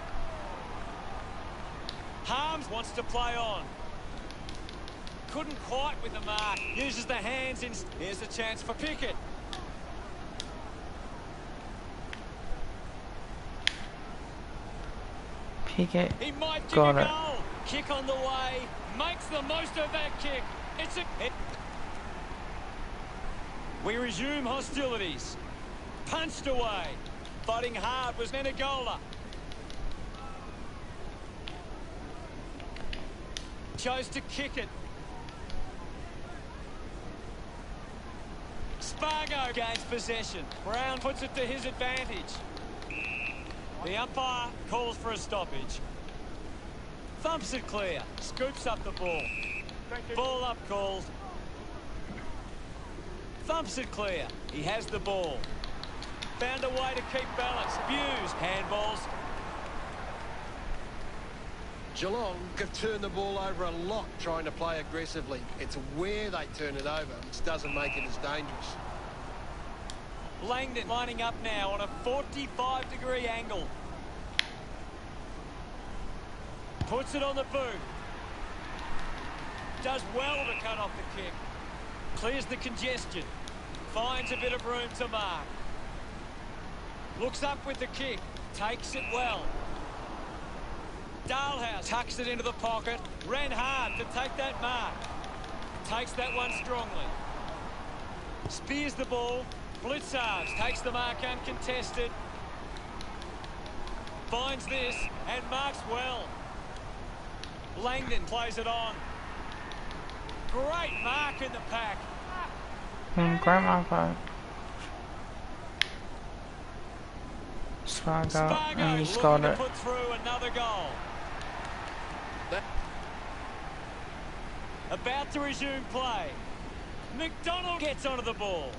Harms wants to play on. Couldn't quite with the mark. Uses the hands in. Here's a chance for Pickett. Pickett. He might give Got a it. goal. Kick on the way. Makes the most of that kick. It's a... We resume hostilities. Punched away. Fighting hard was Menegola. Chose to kick it. Spargo gains possession. Brown puts it to his advantage. The umpire calls for a stoppage. Thumps it clear. Scoops up the ball. Ball up called. Thumps it clear. He has the ball. Found a way to keep balance. Views. Handballs. Geelong have turned the ball over a lot trying to play aggressively. It's where they turn it over which doesn't make it as dangerous. Langdon lining up now on a 45-degree angle. Puts it on the boot. Does well to cut off the kick. Clears the congestion. Finds a bit of room to mark. Looks up with the kick. Takes it well. Dalhouse tucks it into the pocket. Ran hard to take that mark. Takes that one strongly. Spears the ball. Blitzarves takes the mark uncontested. Finds this and marks well. Langdon plays it on. Great mark in the pack. Great mark. Spargo, and he's got looking it. to put through another goal. About to resume play. McDonald gets onto the ball.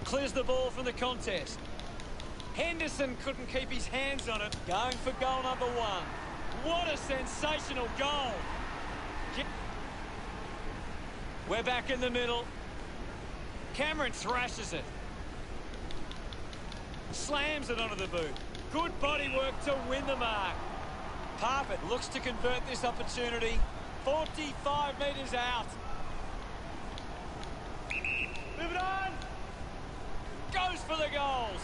Clears the ball from the contest. Henderson couldn't keep his hands on it. Going for goal number 1. What a sensational goal. We're back in the middle. Cameron thrashes it. Slams it onto the boot. Good body work to win the mark. Parpet looks to convert this opportunity. 45 metres out. Move it on. Goes for the goals.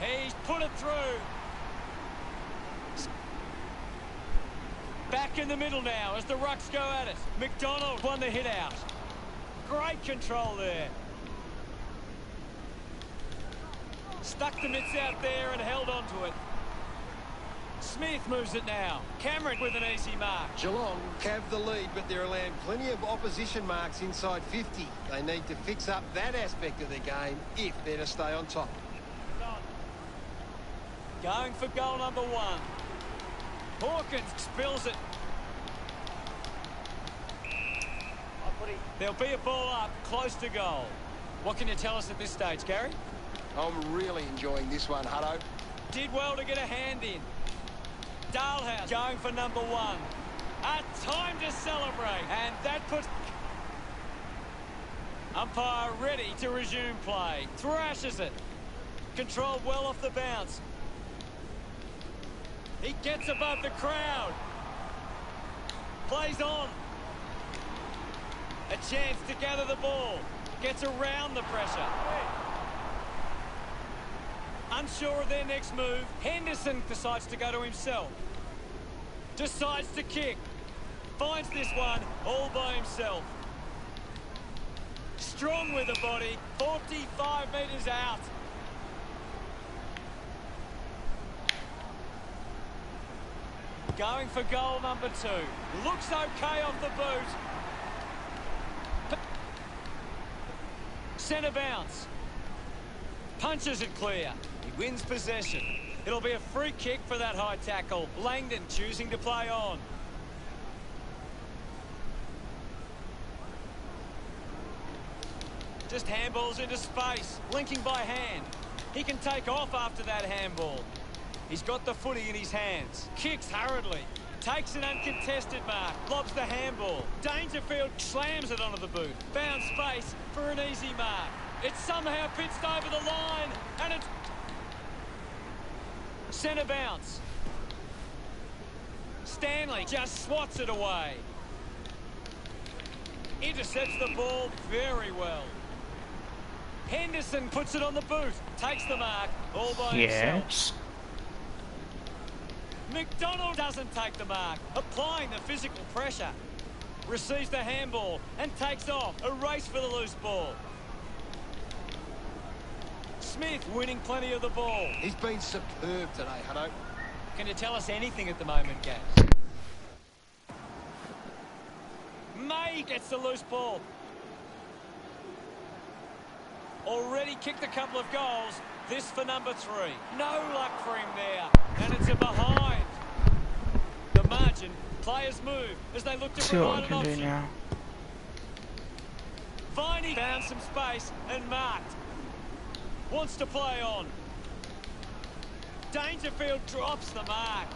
He's put it through. Back in the middle now as the Rucks go at it. McDonald won the hit out. Great control there. Stuck the mitts out there and held on to it. Smith moves it now. Cameron with an easy mark. Geelong have the lead, but they're allowing plenty of opposition marks inside 50. They need to fix up that aspect of their game if they're to stay on top. Going for goal number 1. Hawkins spills it. There'll be a ball up close to goal. What can you tell us at this stage, Gary? I'm really enjoying this one, Hutto. Did well to get a hand in. Dalhouse going for number 1. A time to celebrate. And that puts... Umpire ready to resume play. Thrashes it. Controlled well off the bounce. He gets above the crowd. Plays on. A chance to gather the ball. Gets around the pressure. Unsure of their next move. Henderson decides to go to himself. Decides to kick. Finds this one all by himself. Strong with the body. 45 metres out. Going for goal number 2. Looks okay off the boot. Centre bounce. Punches it clear. He wins possession. It'll be a free kick for that high tackle. Langdon choosing to play on. Just handballs into space. Linking by hand. He can take off after that handball. He's got the footy in his hands. Kicks hurriedly. Takes an uncontested mark. Lobs the handball. Dangerfield slams it onto the boot. Found space for an easy mark. It's somehow pitched over the line. And it's... Centre bounce. Stanley just swats it away. Intercepts the ball very well. Henderson puts it on the boot. Takes the mark all by himself. McDonald doesn't take the mark, applying the physical pressure. Receives the handball and takes off. A race for the loose ball. Smith winning plenty of the ball. He's been superb today, Hutto. Can you tell us anything at the moment, Gaz? May gets the loose ball. Already kicked a couple of goals. This for number 3. No luck for him there. And it's a behind. The margin. Players move as they look to See what we provide can an do option. now. Viney found some space and marked. Wants to play on. Dangerfield drops the mark.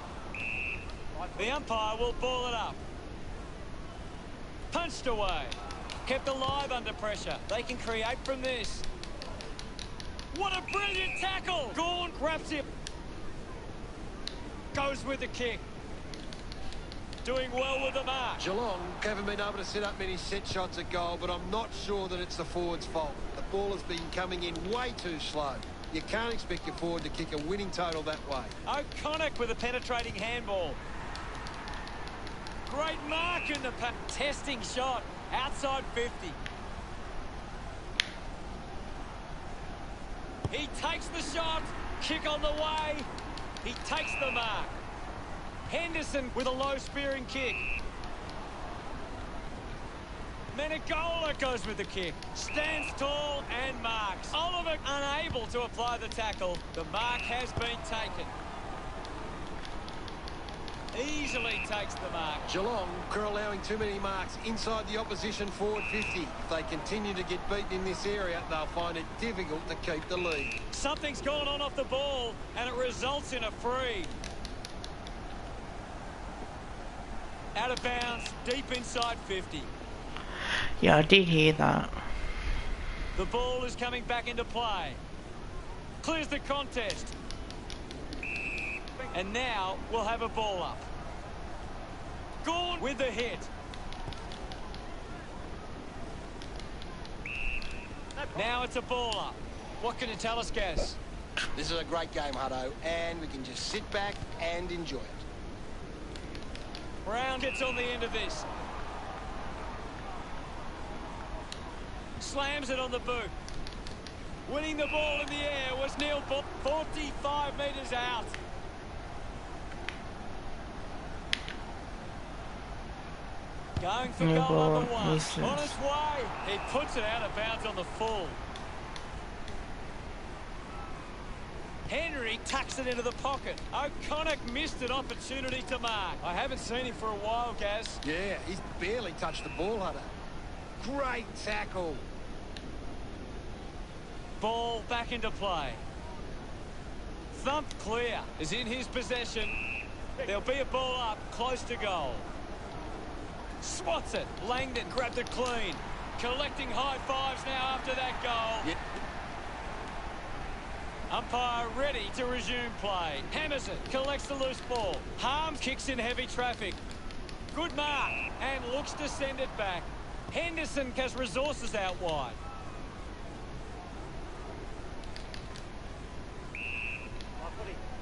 The umpire will ball it up. Punched away. Kept alive under pressure. They can create from this. What a brilliant tackle! Gawn grabs him. Goes with the kick. Doing well with the mark. Geelong haven't been able to set up many set shots at goal, but I'm not sure that it's the forward's fault. The ball has been coming in way too slow. You can't expect your forward to kick a winning total that way. O'Connor with a penetrating handball. Great mark in the pack. Testing shot. Outside 50. He takes the shot. Kick on the way. He takes the mark. Henderson with a low spearing kick. Menegola goes with the kick. Stands tall and marks. Oliver unable to apply the tackle. The mark has been taken. Easily takes the mark. Geelong are allowing too many marks inside the opposition forward 50. If they continue to get beaten in this area, they'll find it difficult to keep the lead. Something's gone on off the ball, and it results in a free. Out of bounds, deep inside 50. Yeah, I did hear that. The ball is coming back into play. Clears the contest. And now we'll have a ball up. Gone with the hit. Now it's a ball up. What can you tell us, Gaz? This is a great game, Hutto, and we can just sit back and enjoy it. Brown gets on the end of this. Slams it on the boot. Winning the ball in the air was Neil Bull, 45 metres out. Going for goal number one. On its way. He puts it out of bounds on the full. Henry tucks it into the pocket. O'Connor missed an opportunity to mark. I haven't seen him for a while, Gaz. Yeah, he's barely touched the ball, Hutto. Great tackle. Ball back into play. Thumped clear is in his possession. There'll be a ball up close to goal. Swats it. Langdon grabbed it clean. Collecting high fives now after that goal. Yeah. Umpire ready to resume play. Hammers it. Collects the loose ball. Harms kicks in heavy traffic. Good mark. And looks to send it back. Henderson has resources out wide.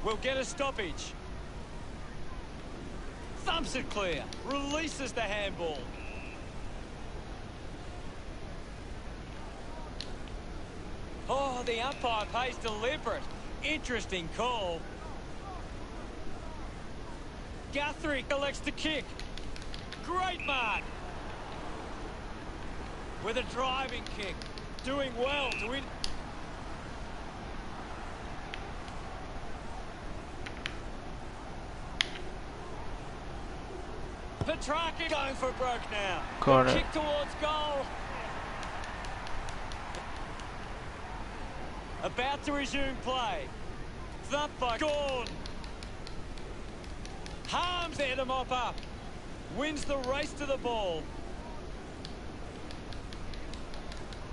We'll get a stoppage. Thumps it clear. Releases the handball. Oh, the umpire pays deliberate. Interesting call. Guthrie collects the kick. Great mark. With a driving kick. Doing well to win. Petrarca going for broke now. Got it. Kick towards goal. About to resume play. Thump by Gorn. Harms there to mop up. Wins the race to the ball.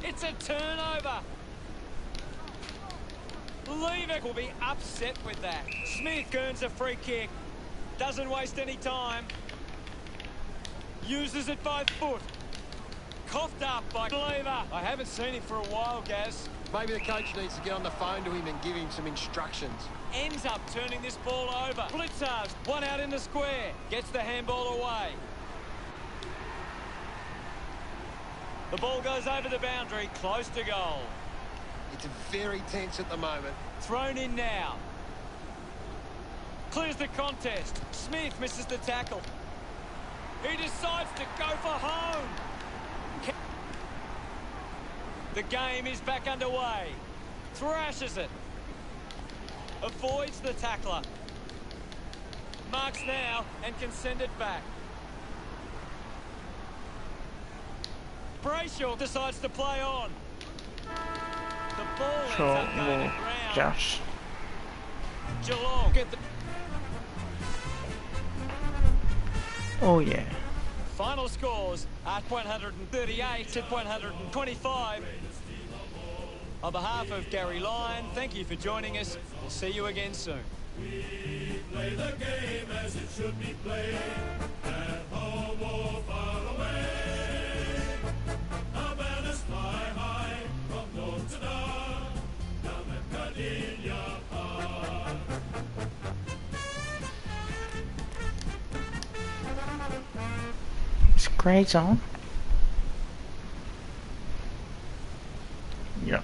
It's a turnover. Levick will be upset with that. Smith earns a free kick. Doesn't waste any time. Uses it by foot. Coughed up by Lever. I haven't seen him for a while, Gaz. Maybe the coach needs to get on the phone to him and give him some instructions. Ends up turning this ball over. Blitzers, one out in the square. Gets the handball away. The ball goes over the boundary, close to goal. It's very tense at the moment. Thrown in now. Clears the contest. Smith misses the tackle. He decides to go for home. The game is back underway. Thrashes it. Avoids the tackler. Marks now and can send it back. Brayshaw decides to play on. The ball ends So up going we'll to ground. just Geelong get the oh yeah. final scores at 138 to 125. On behalf of Gary Lyon, thank you for joining us. We'll see you again soon. We play the game as it should be played, at home or far away. Our banners fly high from north to south, down at Cardinia Park. Is grades on? Yeah.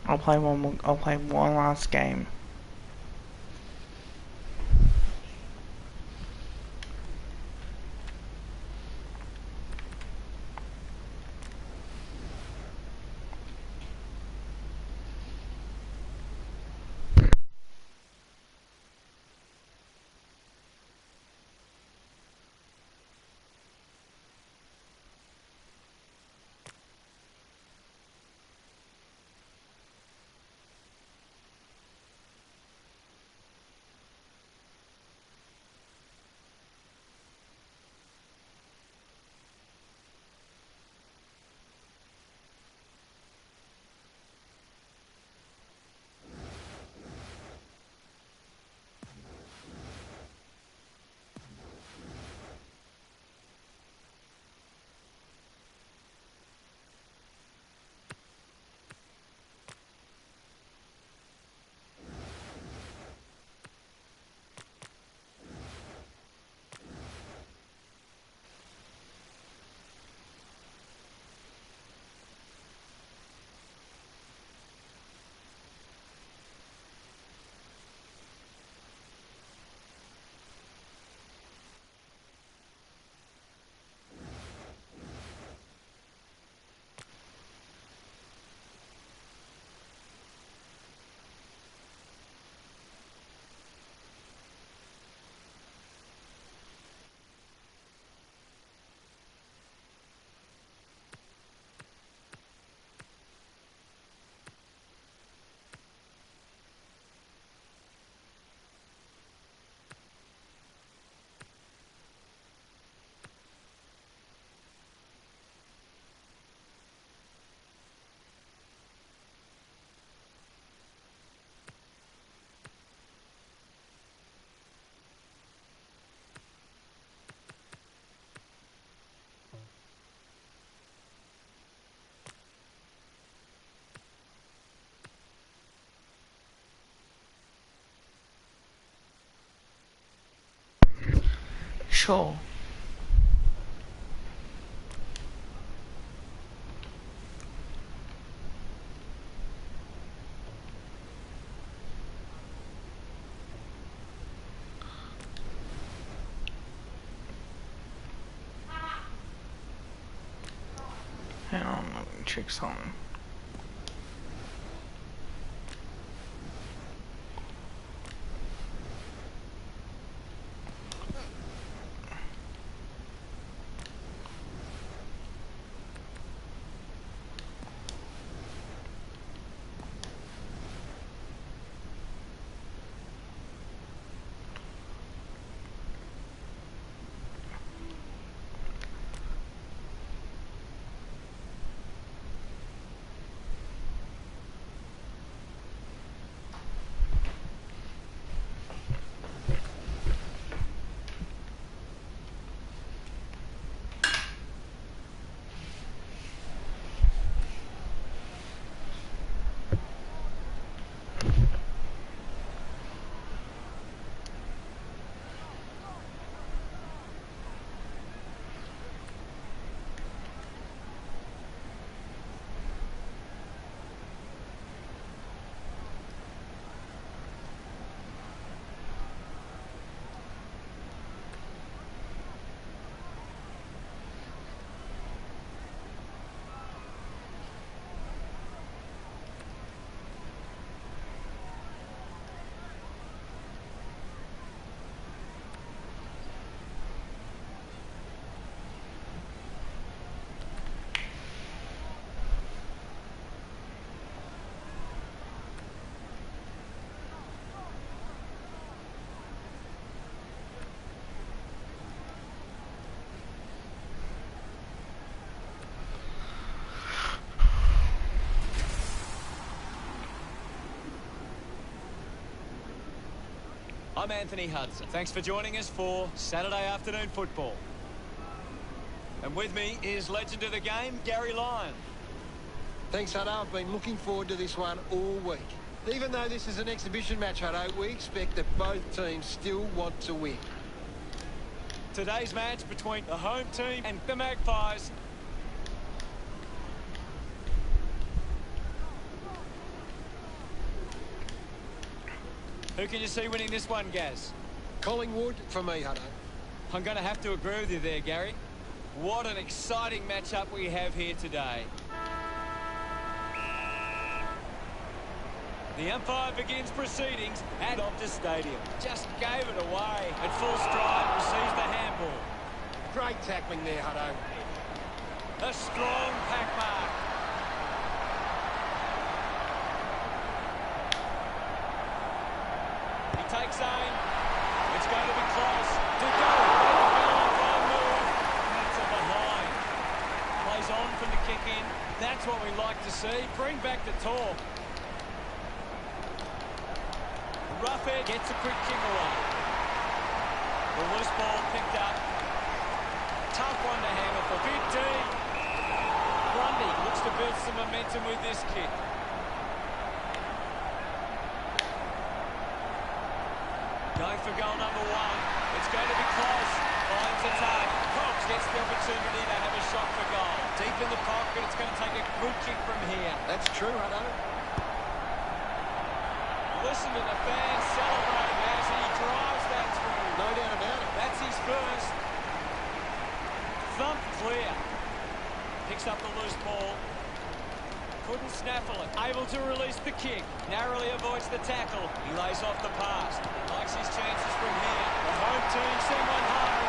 I'll play one more, I'll play one last game. Sure. Hang on, let me check something. I'm Anthony Hudson. Thanks for joining us for Saturday afternoon football. And with me is legend of the game, Gary Lyon. Thanks, Hutto. I've been looking forward to this one all week. Even though this is an exhibition match, Hutto, we expect that both teams still want to win. Today's match between the home team and the Magpies. Who can you see winning this one, Gaz? Collingwood for me, Hutto. I'm going to have to agree with you there, Gary. What an exciting matchup we have here today. The umpire begins proceedings at Optus Stadium. Just gave it away. At full stride, receives the handball. Great tackling there, Hutto. A strong pack mark. He takes aim. It's going to be close. To go. Move. That's a behind. Plays on from the kick in. That's what we like to see. Bring back the talk. Roughhead gets a quick kick away. The loose ball picked up. Tough one to handle for Big D. Grundy looks to build some momentum with this kick. Going for goal number one. It's going to be close. Finds a target. Cox gets the opportunity to have a shot for goal. Deep in the pocket, it's going to take a good kick from here. That's true, Hutto. Listen to the fans celebrating as he drives that through. No doubt about it. That's his first. Thump clear. Picks up the loose ball. Couldn't snaffle it. Able to release the kick. Narrowly avoids the tackle. He lays off the pass. Likes his chances from here. The home team send one home.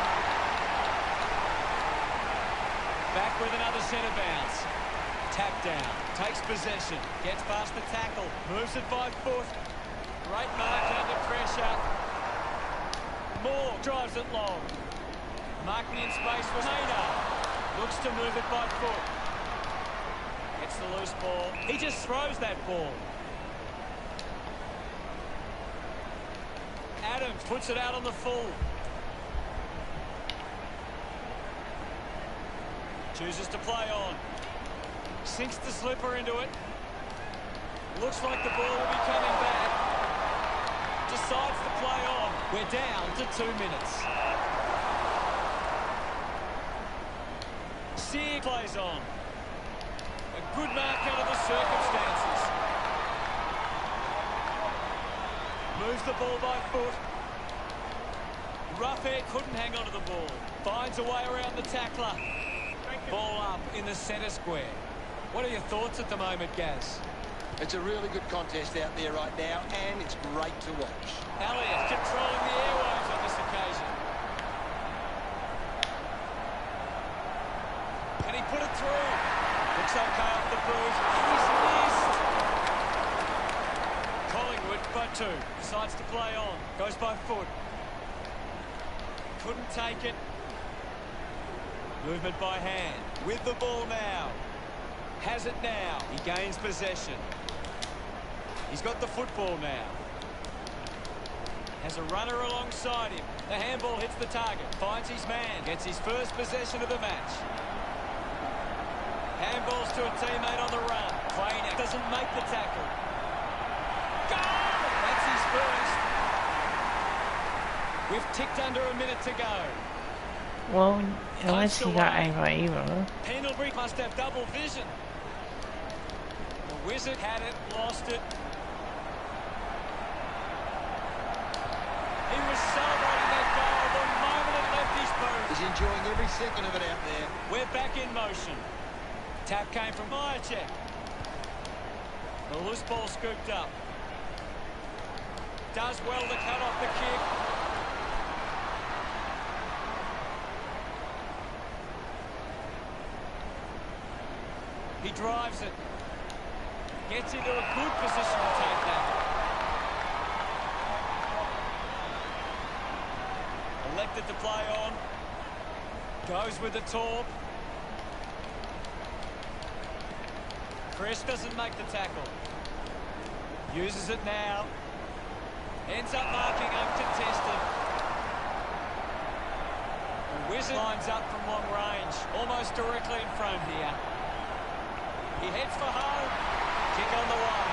Back with another centre bounce. Tap down. Takes possession. Gets past the tackle. Moves it by foot. Great mark under pressure. Moore drives it long. Marking in space for Maynard. Looks to move it by foot. Gets the loose ball. He just throws that ball. Adams puts it out on the full. Chooses to play on. Sinks the slipper into it. Looks like the ball will be coming back. Decides to play on. We're down to 2 minutes. Sear plays on. A good mark under the circumstances. Moves the ball by foot. Roughhead couldn't hang on to the ball. Finds a way around the tackler. Ball up in the centre square. What are your thoughts at the moment, Gaz? It's a really good contest out there right now, and it's great to watch. Elliott controlling the airwaves on this occasion. Can he put it through? Looks okay off the boot. He's missed. Collingwood by 2. Decides to play on. Goes by foot. Couldn't take it. Movement by hand. With the ball now. Has it now. He gains possession. He's got the football now. Has a runner alongside him. The handball hits the target. Finds his man. Gets his first possession of the match. Handballs to a teammate on the run. Quayne doesn't make the tackle. Goal! That's his first. We've ticked under a minute to go. Well, unless you got either. Pendlebury must have double vision. The Wizard had it, lost it. He was celebrating that goal the moment it left his boot. He's enjoying every second of it out there. We're back in motion. Tap came from Myercheck. The loose ball scooped up. Does well to cut off the kick. He drives it. Gets into a good position to take that. Elected to play on. Goes with the torp. Chris doesn't make the tackle. Uses it now. Ends up marking uncontested. The Wizard lines up from long range. Almost directly in front here. He heads for home. Kick on the way.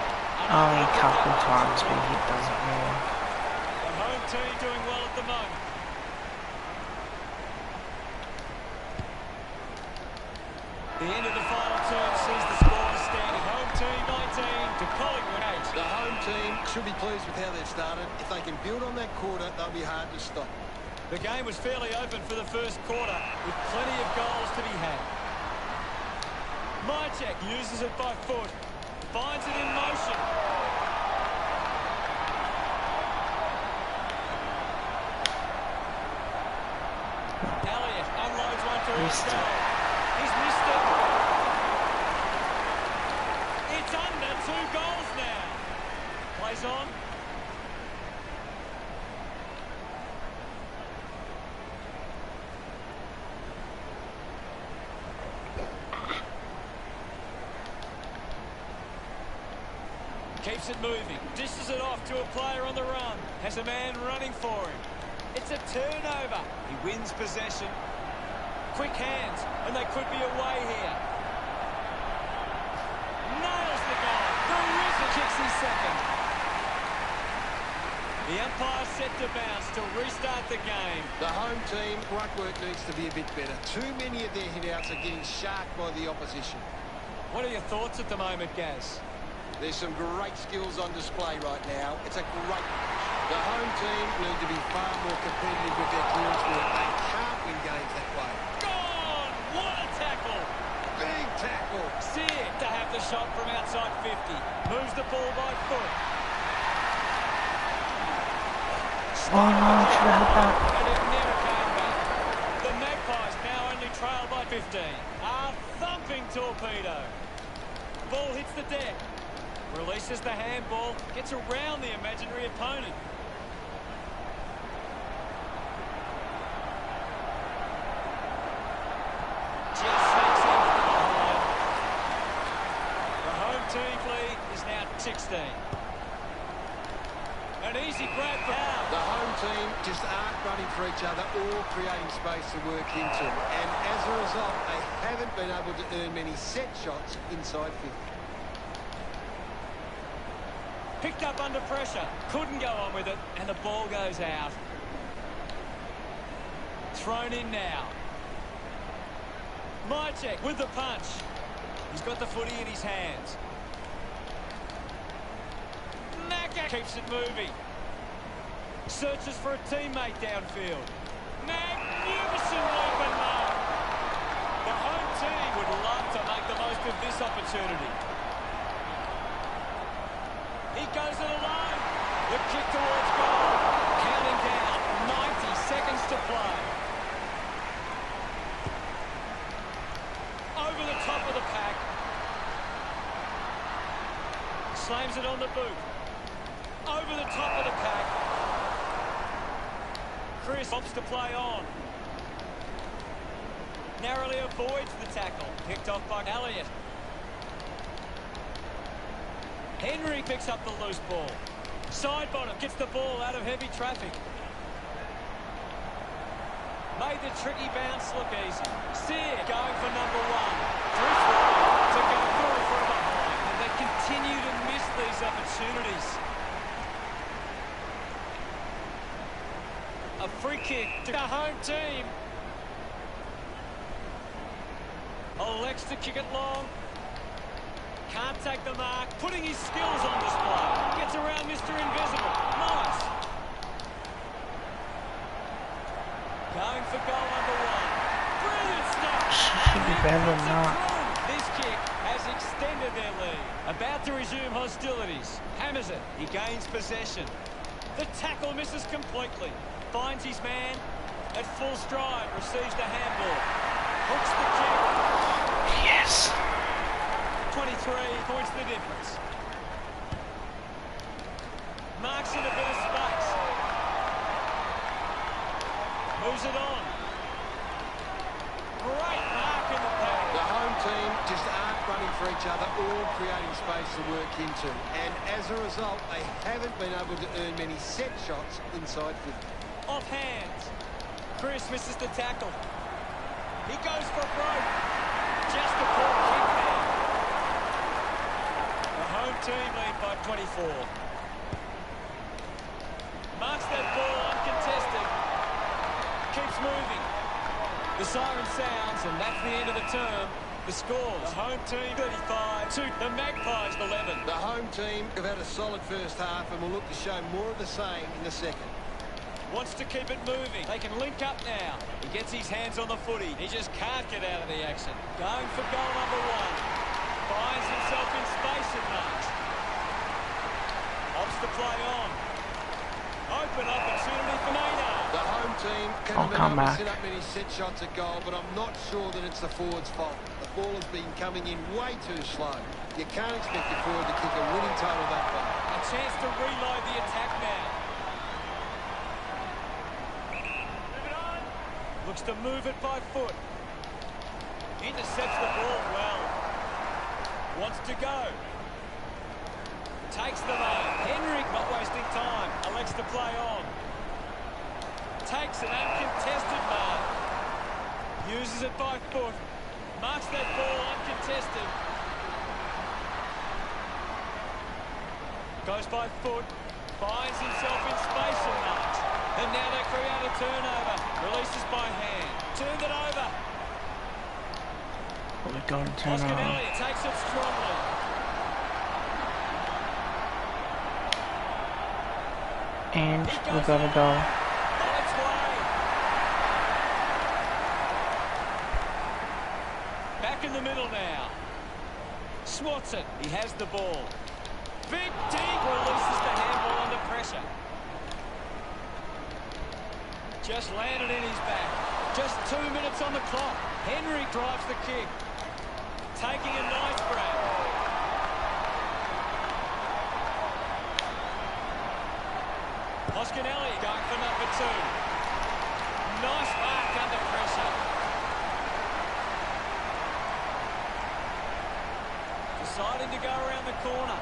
Only a couple times, but he doesn't really. The home team doing well at the moment. The end of the final turn sees the score standing. Home team 19 to Collingwood 8. The home home team should be pleased with how they've started. If they can build on that quarter, they'll be hard to stop. The game was fairly open for the first quarter, with plenty of goals to be had. Mychek uses it by foot, finds it in motion. Elliott unloads one towards goal. He's missed it. It's under 2 goals now. Plays on. Keeps it moving. Dishes it off to a player on the run. Has a man running for him. It's a turnover. He wins possession. Quick hands, and they could be away here. Nails the goal. The Rizzo kicks his second. The umpire set to bounce to restart the game. The home team, grunt work needs to be a bit better. Too many of their hit-outs are getting sharked by the opposition. What are your thoughts at the moment, Gaz? There's some great skills on display right now. It's a great position. The home team need to be far more competitive with their clearance work. They can't win games that way. Gone! What a tackle! Big tackle. Sick to have the shot from outside 50. Moves the ball by foot. Oh no, should have had that. And it never came back. The Magpies now only trail by 15. A thumping torpedo. Ball hits the deck. Releases the handball. Gets around the imaginary opponent. Just sneaks in from behind. The home team lead is now 16. An easy grab for Howe. The home team just aren't running for each other or creating space to work into. And as a result, they haven't been able to earn many set shots inside 50. Picked up under pressure. Couldn't go on with it. And the ball goes out. Thrown in now. Mychek with the punch. He's got the footy in his hands. Naka keeps it moving. Searches for a teammate downfield. Magnificent open mark. The home team would love to make the most of this opportunity. He goes it alone. The kick towards goal. Counting down. 90 seconds to play. Over the top of the pack. Slams it on the boot. Over the top of the pack. Chris opts to play on. Narrowly avoids the tackle. Picked off by Elliott. Henry picks up the loose ball. Side bottom gets the ball out of heavy traffic. Made the tricky bounce look easy. Sear going for number 1. Drift to go through from behind. And they continue to miss these opportunities. A free kick to the home team. Elects to kick it long. Can't take the mark. Putting his skills on display. Gets around Mr. Invisible. Nice. Going for goal number 1. Brilliant stuff. Should be better than that. This kick has extended their lead. About to resume hostilities. Hammers it. He gains possession. The tackle misses completely. Finds his man at full stride. Receives the handball. Hooks the kick. Yes. 23 points the difference. Marks in a bit of space. Moves it on. Great mark in the pack. The home team just aren't running for each other or creating space to work into. And as a result, they haven't been able to earn many set shots inside 50. Off hands. Chris misses the tackle. He goes for broke. Just a poor kick there. The home team lead by 24. Marks that ball uncontested. Keeps moving. The siren sounds, and that's the end of the term. The scores, the home team 35 to the Magpies 11. The home team have had a solid first half and will look to show more of the same in the second. Wants to keep it moving. They can link up now. He gets his hands on the footy. He just can't get out of the action. Going for goal number 1. Finds himself in space and marks. Opts to play on. Open opportunity for Maynard. The home team I'll haven't come been able back. to set up many set shots at goal, but I'm not sure that it's the forward's fault. The ball has been coming in way too slow. You can't expect your forward to kick a winning total that far. A chance to reload the attack now. Looks to move it by foot. Intercepts the ball well. Wants to go. Takes the mark. Henry not wasting time. Elects to play on. Takes an uncontested mark. Uses it by foot. Marks that ball uncontested. Goes by foot. Finds himself in space and marks. And now they create a turnover. Releases by hand. Turned it over. What we got in turn Oscar over. Elliott takes it strongly. And we got a goal. On its way. Back in the middle now. Swats it. He has the ball. Big dig releases the handball under pressure. Just landed in his back. Just 2 minutes on the clock. Henry drives the kick. Taking a nice grab. Oscanelli going for number 2. Nice mark under pressure. Deciding to go around the corner.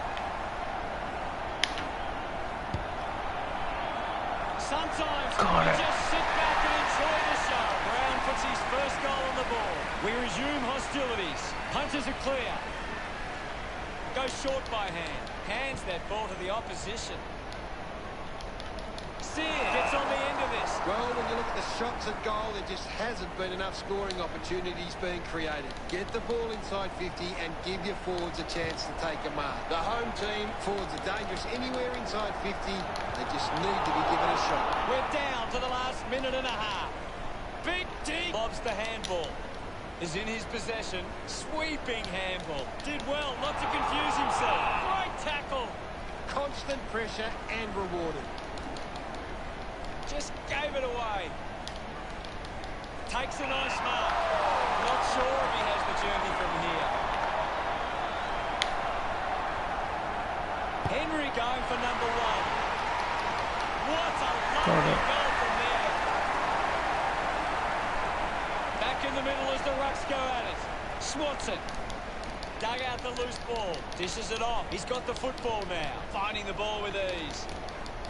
Sometimes Got you it. just sit back and enjoy the show. Brown puts his first goal on the board. We resume hostilities. Punters are clear. Goes short by hand. Hands that ball to the opposition. Sear gets on the end of this. Well, when you look at the shots at goal, there just hasn't been enough scoring opportunities being created. Get the ball inside 50 and give your forwards a chance to take a mark. The home team, forwards are dangerous anywhere inside 50. They just need to be given a shot. We're down to the last minute and a half. Big D lobs the handball. Is in his possession. Sweeping handball. Did well not to confuse himself. Great tackle. Constant pressure and rewarded. Just gave it away. Takes a nice mark. Not sure if he has the journey from here. Henry going for number 1. What a lovely goal from there. Back in the middle as the Rucks go at it. Swats it. Dug out the loose ball. Dishes it off. He's got the football now. Finding the ball with ease.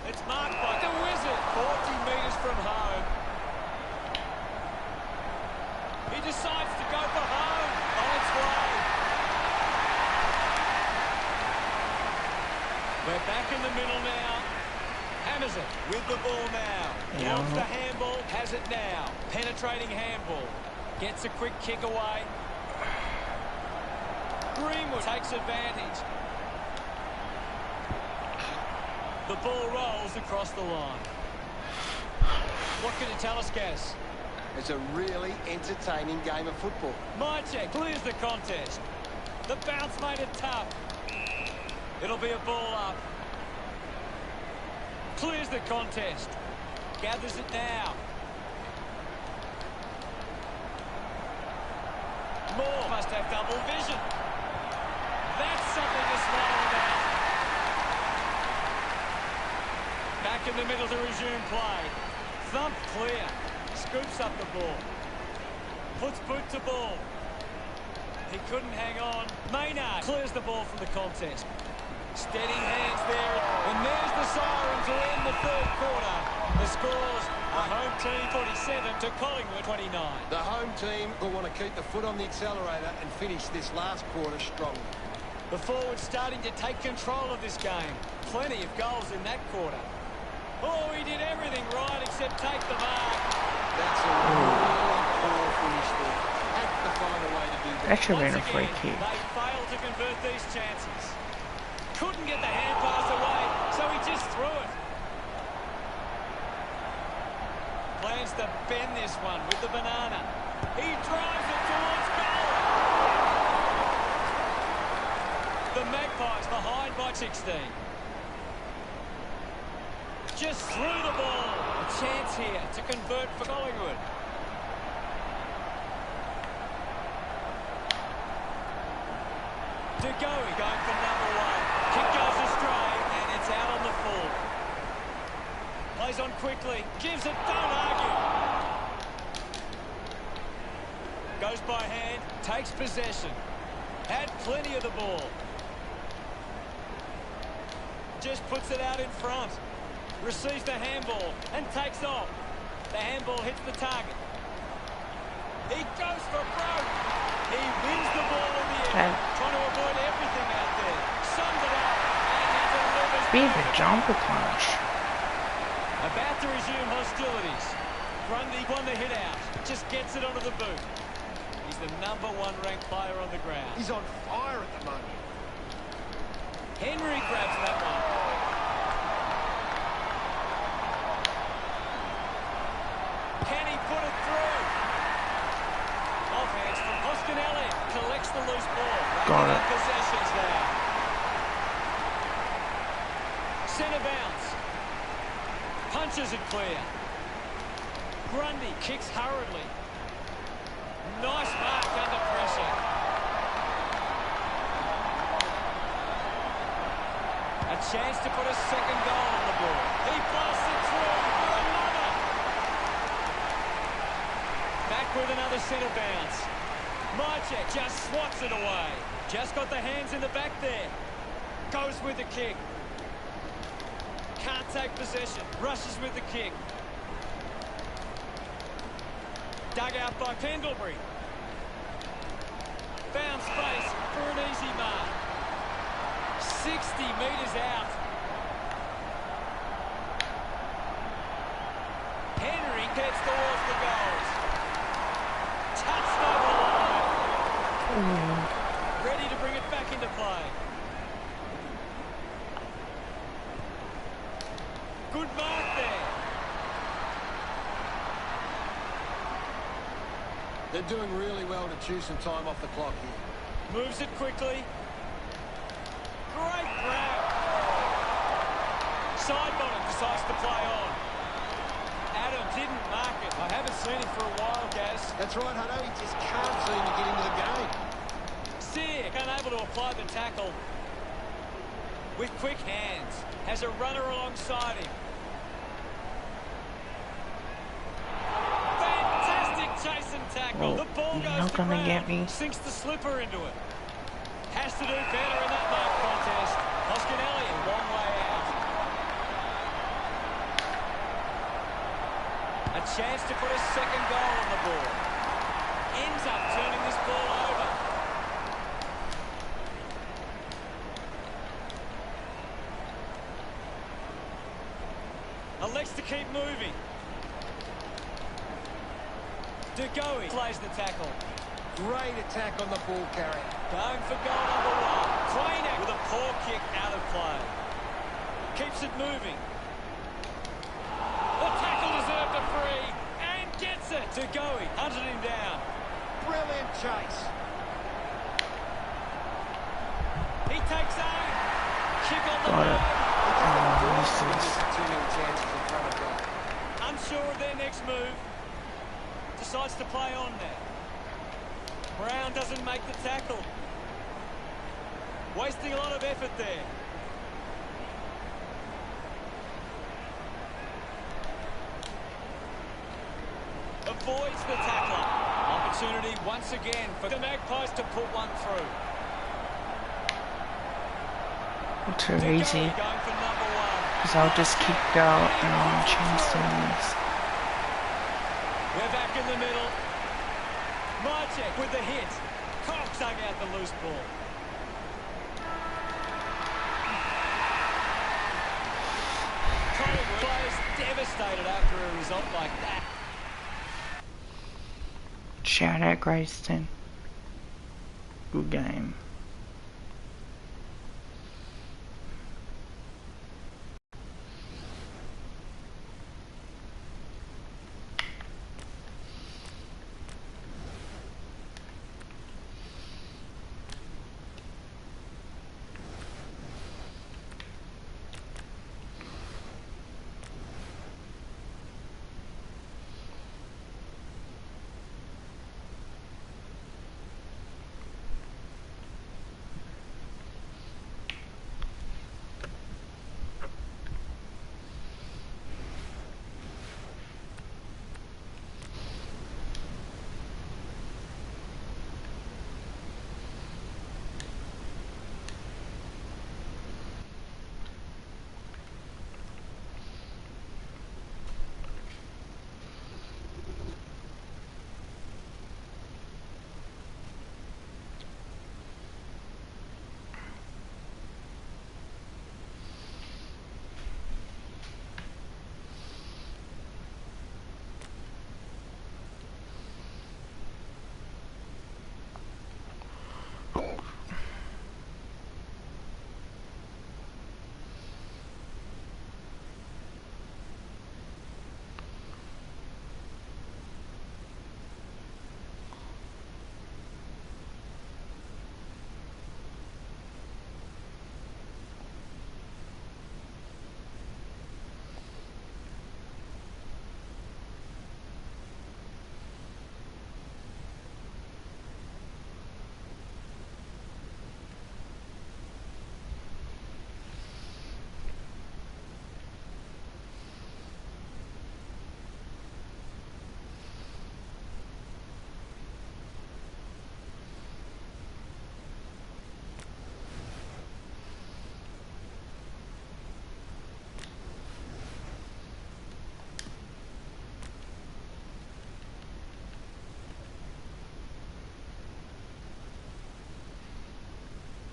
It's marked by the Wizard. 40 metres from home. He decides to go for home. On its way. We're back in the middle now. Hammers it with the ball now. Wants the handball. Has it now. Penetrating handball. Gets a quick kick away. Greenwood takes advantage. The ball rolls across the line. What can you tell us, Gaz? It's a really entertaining game of football. Mycheck clears the contest. The bounce made it tough. It'll be a ball up. Clears the contest. Gathers it now. Moore must have double vision. That's something to smile about. Back in the middle to resume play. Thump clear. Scoops up the ball. Puts boot to ball. He couldn't hang on. Maynard clears the ball from the contest. Steady hands there. And there's the siren to end the third quarter. The scores, a home team 47 to Collingwood 29. The home team will want to keep the foot on the accelerator and finish this last quarter strongly. The forwards starting to take control of this game. Plenty of goals in that quarter. Oh, he did everything right except take the mark. That's a really poor finish there. At to find a way to do That that. should have been a Once free again, kick. they failed to convert these chances. Couldn't get the hand pass away, so he just threw it. Plans to bend this one with the banana. He drives it towards goal. The Magpies behind by 16. Just threw the ball. A chance here to convert for Collingwood. De Goey going for number one. Kick goes astray and it's out on the full. Plays on quickly. Gives it. Don't argue. Goes by hand. Takes possession. Had plenty of the ball. Just puts it out in front. Receives the handball and takes off. The handball hits the target. He goes for broke. He wins the ball in the air. Trying to avoid everything out there. Sums it up and he delivers. Be the jumper punch. About to resume hostilities. Grundy won the hit out. Just gets it onto the boot. He's the #1 ranked player on the ground. He's on fire at the moment. Henry grabs that one. Can he put it through? Offhands from Hoskinelli. Collects the loose ball. Got it. Possessions now. Centre bounce. Punches it clear. Grundy kicks hurriedly. Nice mark under pressure. A chance to put a second goal on the board. He blasts it through for another. Back with another centre bounce. Mychek just swats it away. Just got the hands in the back there. Goes with the kick. Can't take possession. Rushes with the kick. Dug out by Pendlebury. Found space for an easy mark. 60 metres out. Henry gets towards the goals. Touched over the line. Ready to bring it back into play. Good mark there. They're doing really well to chew some time off the clock here. Moves it quickly. Great grab. Sidebottom decides to play on. Adam didn't mark it. I haven't seen him for a while, Gaz. That's right, Hutto. He just can't seem to get into the game. Sick, unable to apply the tackle. With quick hands. Has a runner alongside him. Fantastic chase and tackle. Oh, The ball you're goes not to gonna ground. get me. Sinks the slipper into it. Has to do better in that mark contest. Hoskinelli a long way out. A chance to put a second goal on the board. Ends up turning this ball over. Elects to keep moving. De Goey plays the tackle. Great attack on the ball carrier. Going for goal #1. Twainer with a poor kick out of play. Keeps it moving. The tackle deserved a free. And gets it. De Goey hunted him down. Brilliant chase. He takes aim. Kick on the Got it. board. Too many chances in front of goal. Unsure of their next move. Decides to play on there. Brown doesn't make the tackle. Wasting a lot of effort there. Avoids the tackler. Opportunity once again for the Magpies to put one through. Too easy. Going for #1. Because I'll just kick out and change things. We're back in the middle. Mychek with the hit. Cox dug out the loose ball. Collingwood players devastated after a result like that. Shout out Grayston. Good game.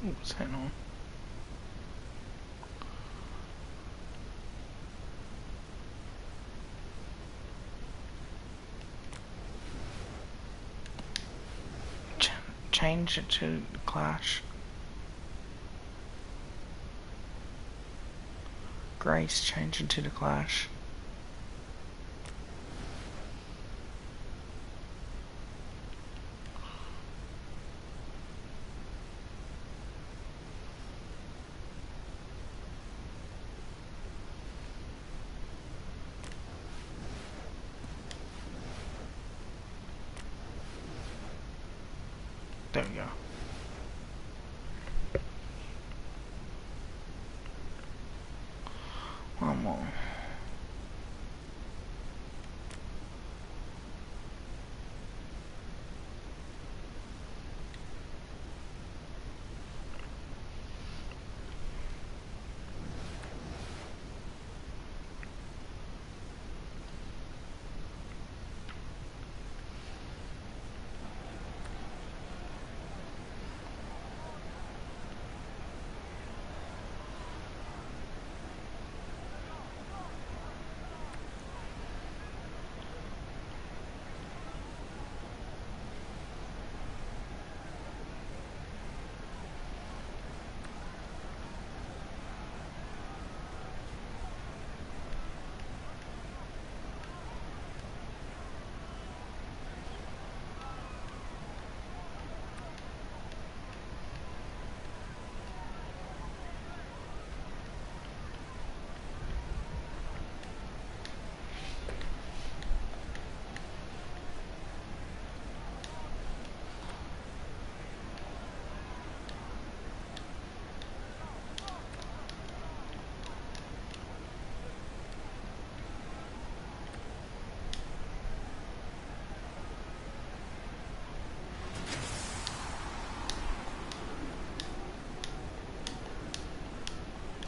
What's hang on? Change it to Clash. Grace, change it to the Clash. There we go. One more.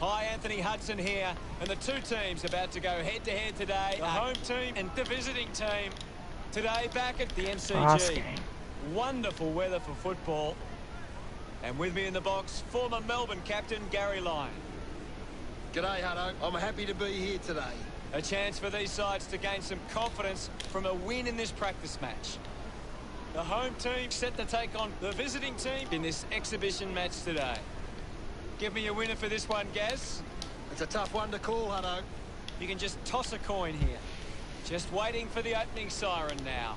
Hi, Anthony Hudson here, and the two teams about to go head-to-head today. The home team and the visiting team. Today back at the Last MCG. game. Wonderful weather for football. And with me in the box, former Melbourne captain Gary Lyon. G'day, Hutto. I'm happy to be here today. A chance for these sides to gain some confidence from a win in this practice match. The home team set to take on the visiting team in this exhibition match today. Give me a winner for this one, Gaz. It's a tough one to call, Hutto. You can just toss a coin here. Just waiting for the opening siren now.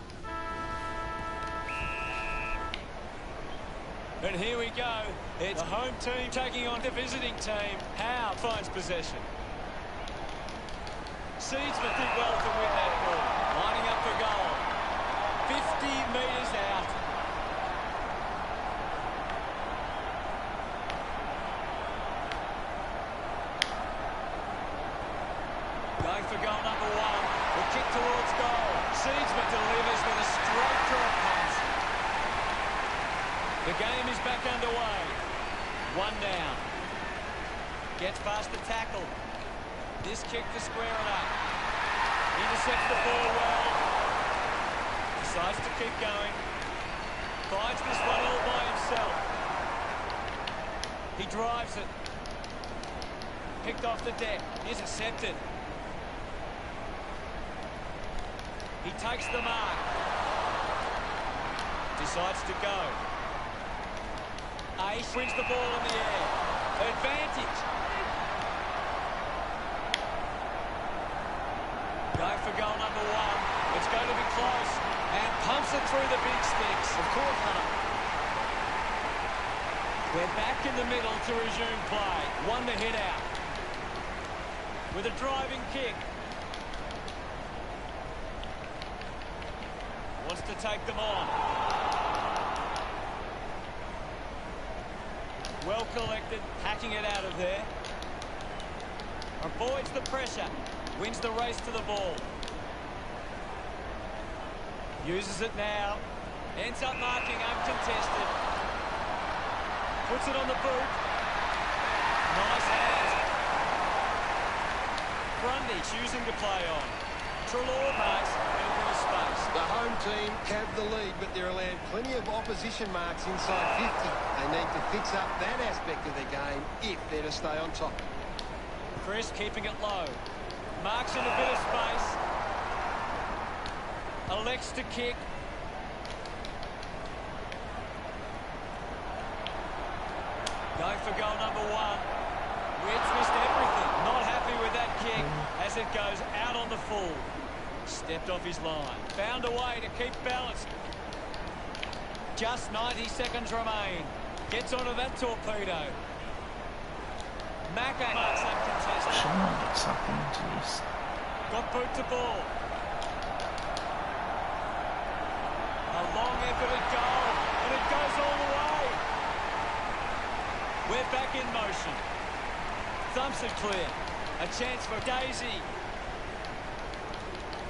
And here we go. It's the home team taking on the visiting team. Howe finds possession. Seedsman did well to win that ball. Lining up for goal. 50 metres out. Going for goal number one. The kick towards goal. Seedsman delivers with a straight drop pass. The game is back underway. One down. Gets past the tackle. This kick to square it up. Intercepts the ball well. Decides to keep going. Finds this one all by himself. He drives it. Picked off the deck. Intercepted. He takes the mark. Decides to go. Ace wins the ball in the air. Advantage. Going for goal number one. It's going to be close. And pumps it through the big sticks. Of course, Hunter. We're back in the middle to resume play. One to hit out. With a driving kick. Wants to take them on. Well collected, hacking it out of there. Avoids the pressure. Wins the race to the ball. Uses it now. Ends up marking uncontested. Puts it on the boot. Nice hands. Grundy choosing to play on. Trelaw marks in a bit of space. The home team have the lead, but they're allowed plenty of opposition marks inside 50. They need to fix up that aspect of their game if they're to stay on top. Chris keeping it low. Marks in a bit of space. Elects to kick. Going for goal number one. Wid's missed everything. Not happy with that kick as it goes out on the full. Stepped off his line. Found a way to keep balance. Just 90 seconds remain. Gets onto that torpedo. Macca marks uncontested. Should not get sucked into this. Got boot to ball. A long effort at goal, and it goes all the way. We're back in motion. Thumps it clear. A chance for Daisy.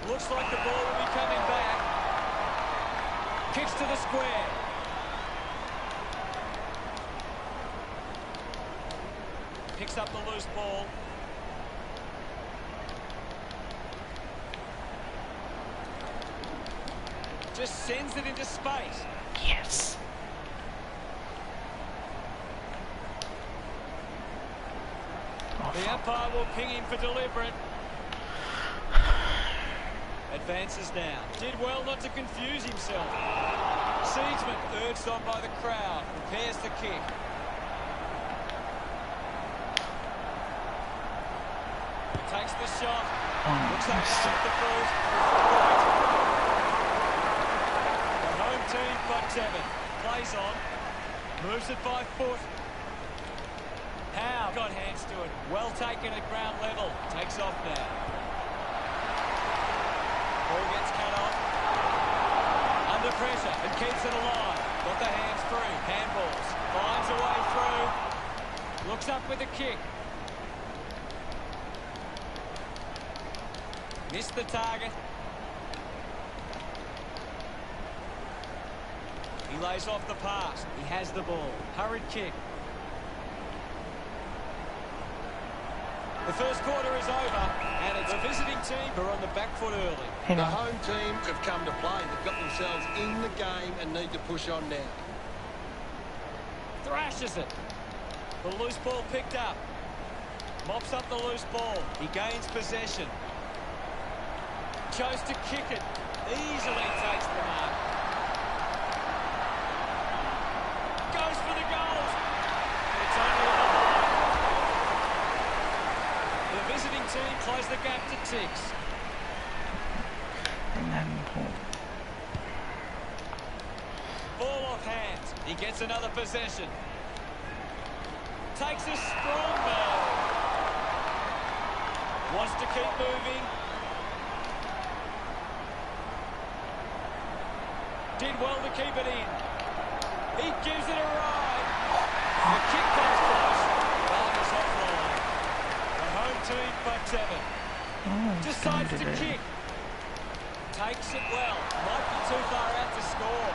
Looks like the ball will be coming back. Kicks to the square. Picks up the loose ball. Just sends it into space. Yes. The umpire will ping him for deliberate. Advances now. Did well not to confuse himself. Seedsman urged on by the crowd. Prepares to kick. He takes the shot. Looks like he got the boot. The home team got 7. Plays on. Moves it by foot. Howe got hands to it. Well taken at ground level. Takes off now. Ball gets cut off. Under pressure and keeps it alive. Got the hands free. Handballs. Finds a way through. Looks up with a kick. Missed the target. He lays off the pass. He has the ball. Hurried kick. The first quarter is over, and it's the visiting team who are on the back foot early. The home team have come to play. They've got themselves in the game and need to push on now. Thrashes it. The loose ball picked up. Mops up the loose ball. He gains possession. Chose to kick it. Easily takes the mark. visiting team close the gap to 6. And then pull. Ball off hands. He gets another possession. Takes a strong ball. Wants to keep moving. Did well to keep it in. He gives it a ride. The kick comes close. Ball is offline. The home team by 7. Oh, Decides to kick. Takes it well. Might be too far out to score.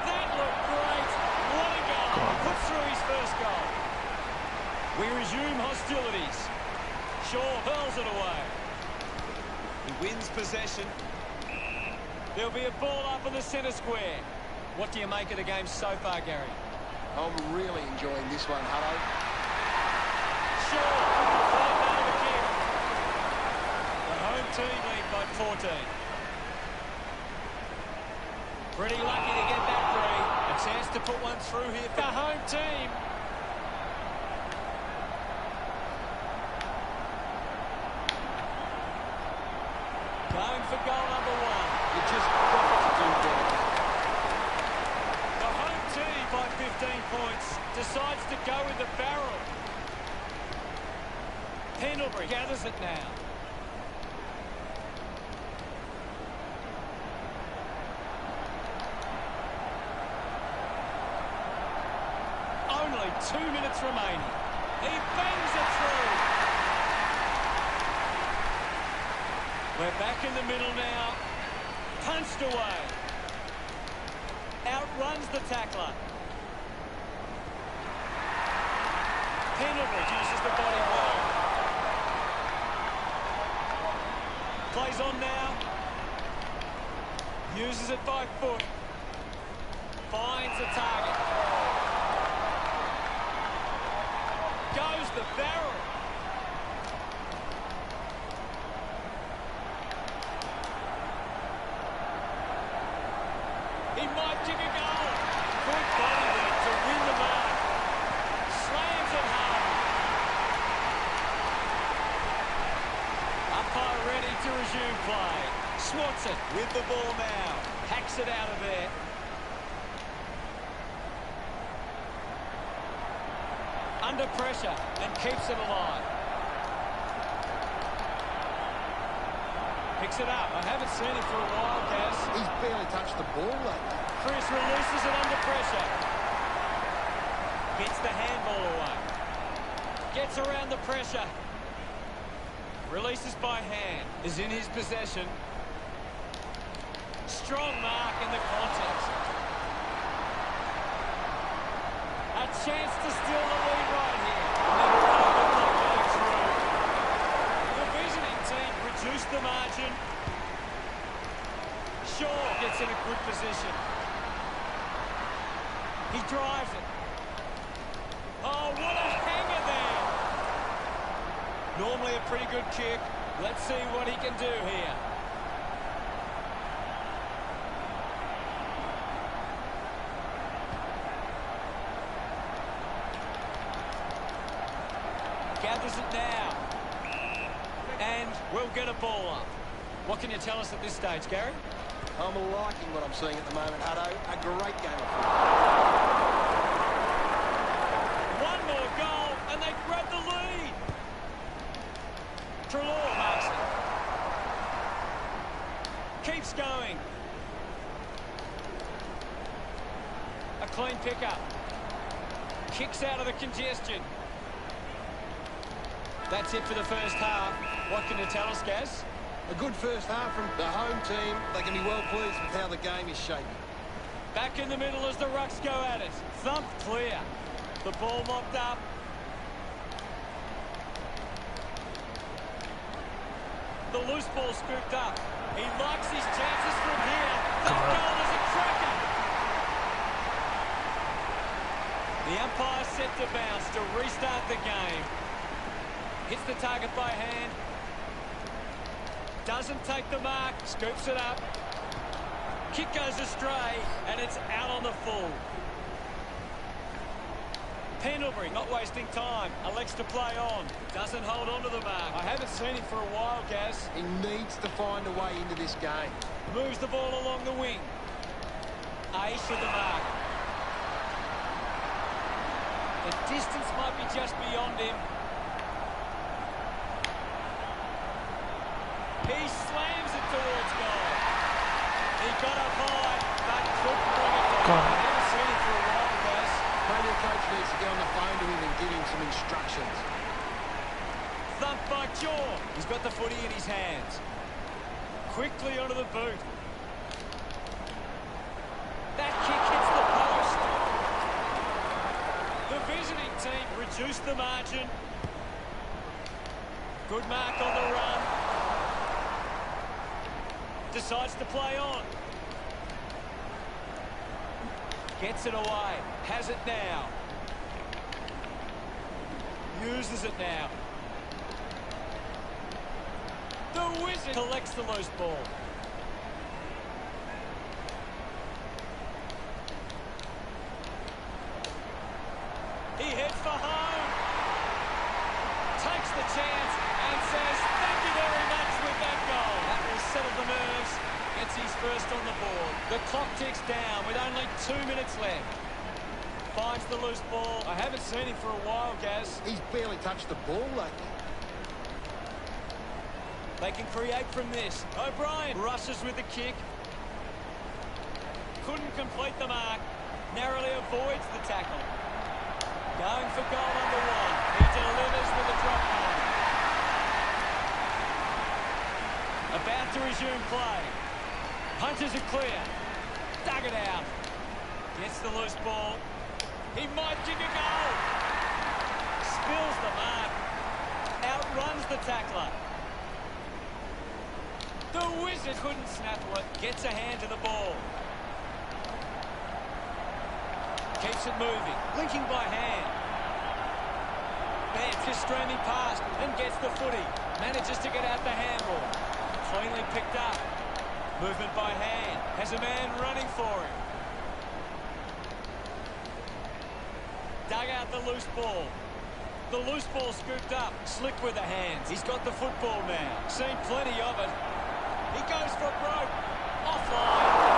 That looked great. What a goal. Puts through his first goal. We resume hostilities. Shaw hurls it away. He wins possession. There'll be a ball up in the centre square. What do you make of the game so far, Gary? I'm really enjoying this one, Hutto. Shaw, right now the kick. The home team lead by 14. Pretty lucky to get that free. A chance to put one through here for the home team. Going for goal number 1. You just got to do better. The home team by 15 points decides to go with the barrel. Pendlebury gathers it now. Only 2 minutes remaining. He bangs it through. We're back in the middle now. Punched away. Outruns the tackler. Pendlebury uses the body well. Plays on now. Uses it by foot. Finds the target. Goes the barrel. He might kick a goal. Good body there to win the mark. Slams it home. Umpire ready to resume play. Swats it with the ball now. Hacks it out of there. Under pressure and keeps it alive. Picks it up. I haven't seen him for a while, Gaz. He's barely touched the ball lately. Chris releases it under pressure. Gets the handball away. Gets around the pressure. Releases by hand. Is in his possession. Strong mark in the context. A chance to steal the lead right here. Not going through. The visiting team reduced the margin. Shaw gets in a good position. He drives it. Oh, what a hanger there. Normally a pretty good kick. Let's see what he can do here. Gathers it now. And we'll get a ball up. What can you tell us at this stage, Gary? I'm liking what I'm seeing at the moment, Hutto. A great game. One more goal, and they grab the lead. Trelaw marks it. Keeps going. A clean pickup. Kicks out of the congestion. That's it for the first half. What can you tell us, Gaz? A good first half from the home team. They can be well pleased with how the game is shaping. Back in the middle as the Rucks go at it. Thumped clear. The ball mopped up. The loose ball scooped up. He likes his chances from here. That goal is a cracker. The umpire set to bounce to restart the game. Hits the target by hand. Doesn't take the mark, scoops it up. Kick goes astray, and it's out on the full. Pendlebury not wasting time, elects to play on. Doesn't hold on to the mark. I haven't seen him for a while, Gaz. He needs to find a way into this game. Moves the ball along the wing. Ace with the mark. The distance might be just beyond him. He slams it towards goal. He got up high, but couldn't bring it down. I haven't seen him for a while, guys. Maybe the coach needs to get on the phone to him and give him some instructions. Thumped by Jaw. He's got the footy in his hands. Quickly onto the boot. That kick hits the post. The visiting team reduced the margin. Good mark on the run. Decides to play on. Gets it away. Has it now. Uses it now. The Wizard collects the loose ball. He heads for home. Takes the chance and says, thank you very much with that goal. That will settle the nerves. Gets his first on the board. The clock ticks down with only 2 minutes left. Finds the loose ball. I haven't seen him for a while, Gaz. He's barely touched the ball lately. They can create from this. O'Brien rushes with the kick. Couldn't complete the mark. Narrowly avoids the tackle. Going for goal number one. He delivers with a drop home. About to resume play. Punches it clear. Dug it out. Gets the loose ball. He might kick a goal. Spills the mark. Outruns the tackler. The Wizard couldn't snaffle it. Gets a hand to the ball. Keeps it moving. Linking by hand. Bants is streaming past and gets the footy. Manages to get out the handball. Cleanly picked up. Movement by hand. Has a man running for him. Dug out the loose ball. The loose ball scooped up. Slick with the hands. He's got the football now. Seen plenty of it. He goes for broke. Offline.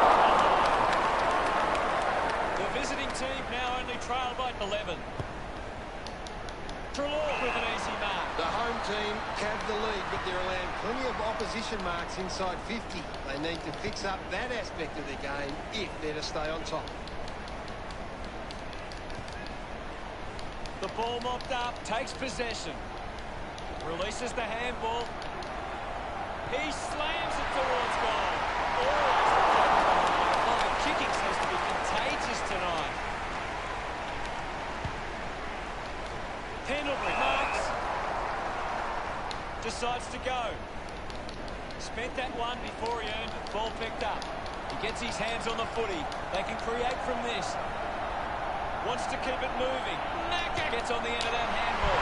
The visiting team now only trailed by 11. Trelaw with an easy mark. The home team have the lead, but they're allowing plenty of opposition marks inside 50. They need to fix up that aspect of their game if they're to stay on top. The ball mopped up, takes possession. Releases the handball. He slams it towards goal. Always the the kicking seems to be contagious tonight. Pendlebury marks. Decides to go. Spent that one before he earned it. Ball picked up. He gets his hands on the footy. They can create from this. Wants to keep it moving. Macca gets on the end of that handball.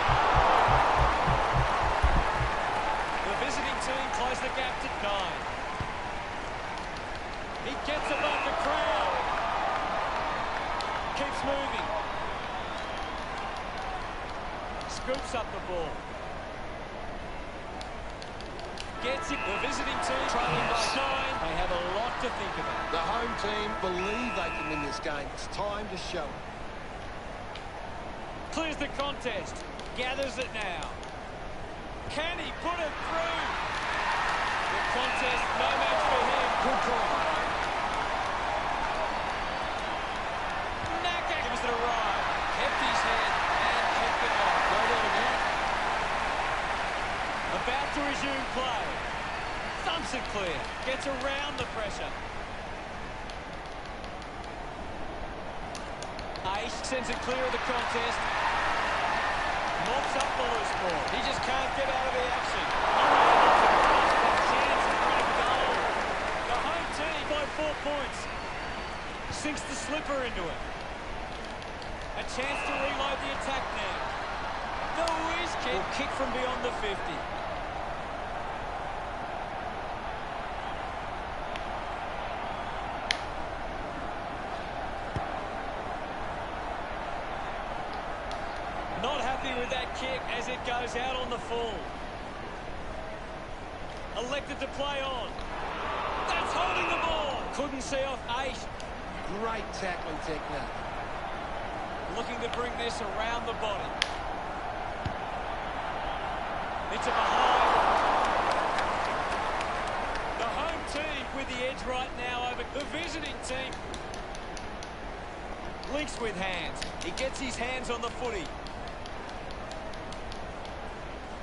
The visiting team close the gap to 9. He gets above the crowd. Keeps moving. Scoops up the ball. Gets it. The visiting team trailing by 9. They have a lot to think about. The home team believe they can win this game. It's time to show it. Clears the contest. Gathers it now. Can he put it through? The contest, no match for him. Good call. Macca gives it a ride. Kept his head and kept it on. No doubt about it. About to resume play. Thumps it clear. Gets around the pressure. Ace sends it clear of the contest. Mops up the loose ball. He just can't get out of the action. That chance of winning goal. The home team by 4 points. Sinks the slipper into it. A chance to reload the attack now. The whiz kick will kick from beyond the 50. with that kick as it goes out on the full. Elected to play on. That's holding the ball. Couldn't see off 8. Great tackling technique. Looking to bring this around the body. It's a behind. The home team with the edge right now over the visiting team. Links with hands. He gets his hands on the footy.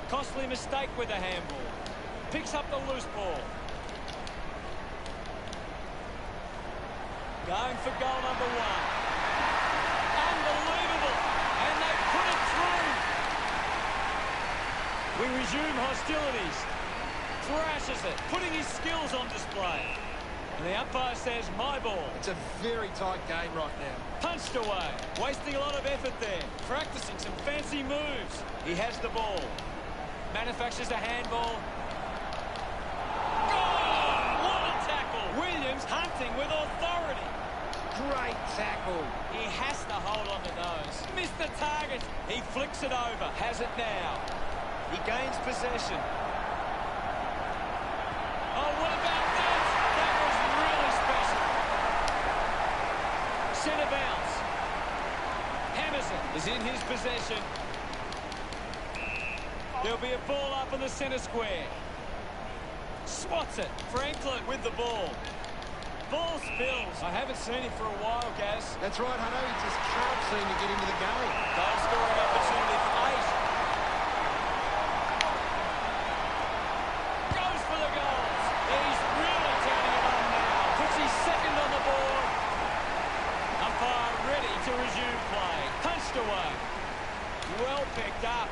Costly mistake with the handball. Picks up the loose ball. Going for goal number 1. Unbelievable. And they put it through. We resume hostilities. Thrashes it, putting his skills on display. And the umpire says, my ball. It's a very tight game right now. Punched away. Wasting a lot of effort there. Practicing some fancy moves. He has the ball. Manufactures a handball. Gone! What a tackle! Williams hunting with authority. Great tackle. He has to hold on to those. Missed the target. He flicks it over. Has it now. He gains possession. Oh, what about that? That was really special. Centre bounce. Hammerson is in his possession. There'll be a ball up in the centre square. Swats it. Franklin with the ball. Ball spills. I haven't seen it for a while, Gaz. That's right, Hutto. He just can't seem to get into the game. Goal scoring opportunity for 8. Goes for the goals. He's really turning it on now. Puts his second on the board. Umpire ready to resume play. Punched away. Well picked up.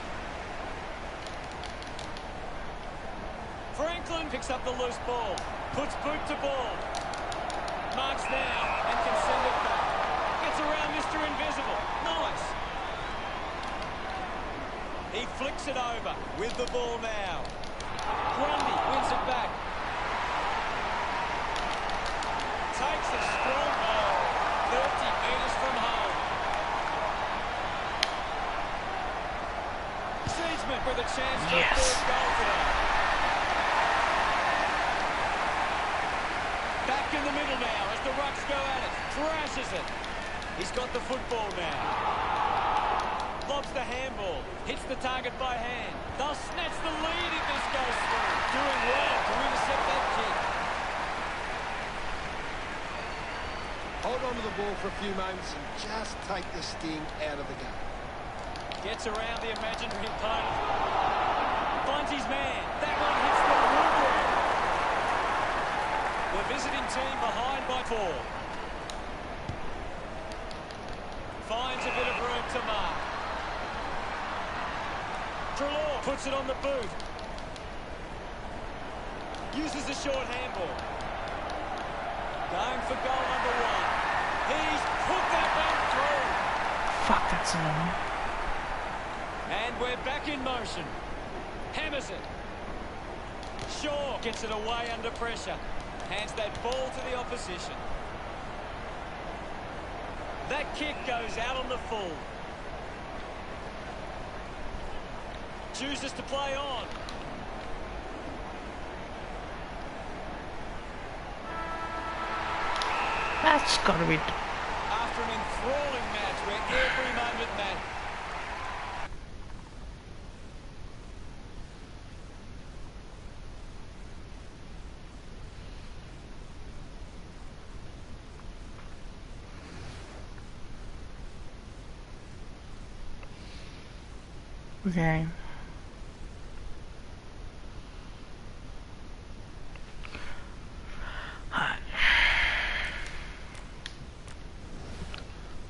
Franklin picks up the loose ball. Puts boot to ball. Marks now and can send it back. Gets around Mr. Invisible. Nice. He flicks it over with the ball now. Grundy wins it back. Takes a strong goal. 30 metres from home. Seedsman with a chance for a third goal today. Back in the middle now as the Rucks go at it. Thrashes it. He's got the football now. Lobs the handball. Hits the target by hand. They'll snatch the lead if this goes through. Doing well to intercept that kick. Hold on to the ball for a few moments and just take the sting out of the game. Gets around the imaginary opponent. Finds his man. That one hits the woodwork. The visiting team behind by 4. Finds a bit of room to mark. Trelaw puts it on the boot. Uses a short handball. Going for goal number 1. He's put that one through. Fuck, that's annoying. And we're back in motion. Hammers it. Shaw gets it away under pressure. Hands that ball to the opposition. That kick goes out on the full. Chooses to play on. That's gotta be... After an enthralling match where every moment mattered. Okay. I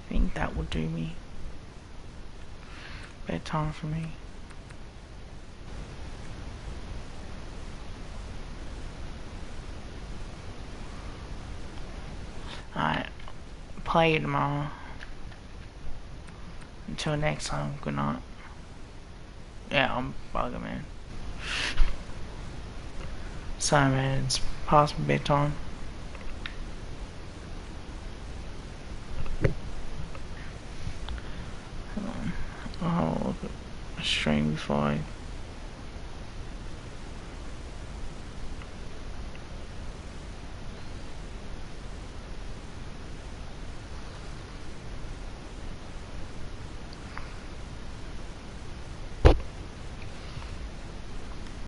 think that will do me. Bedtime for me. Alright. Play you tomorrow. Until next time, good night. Yeah, I'm bugging, man. Sorry, man, it's past my bedtime. Hold on. Oh, look at 5.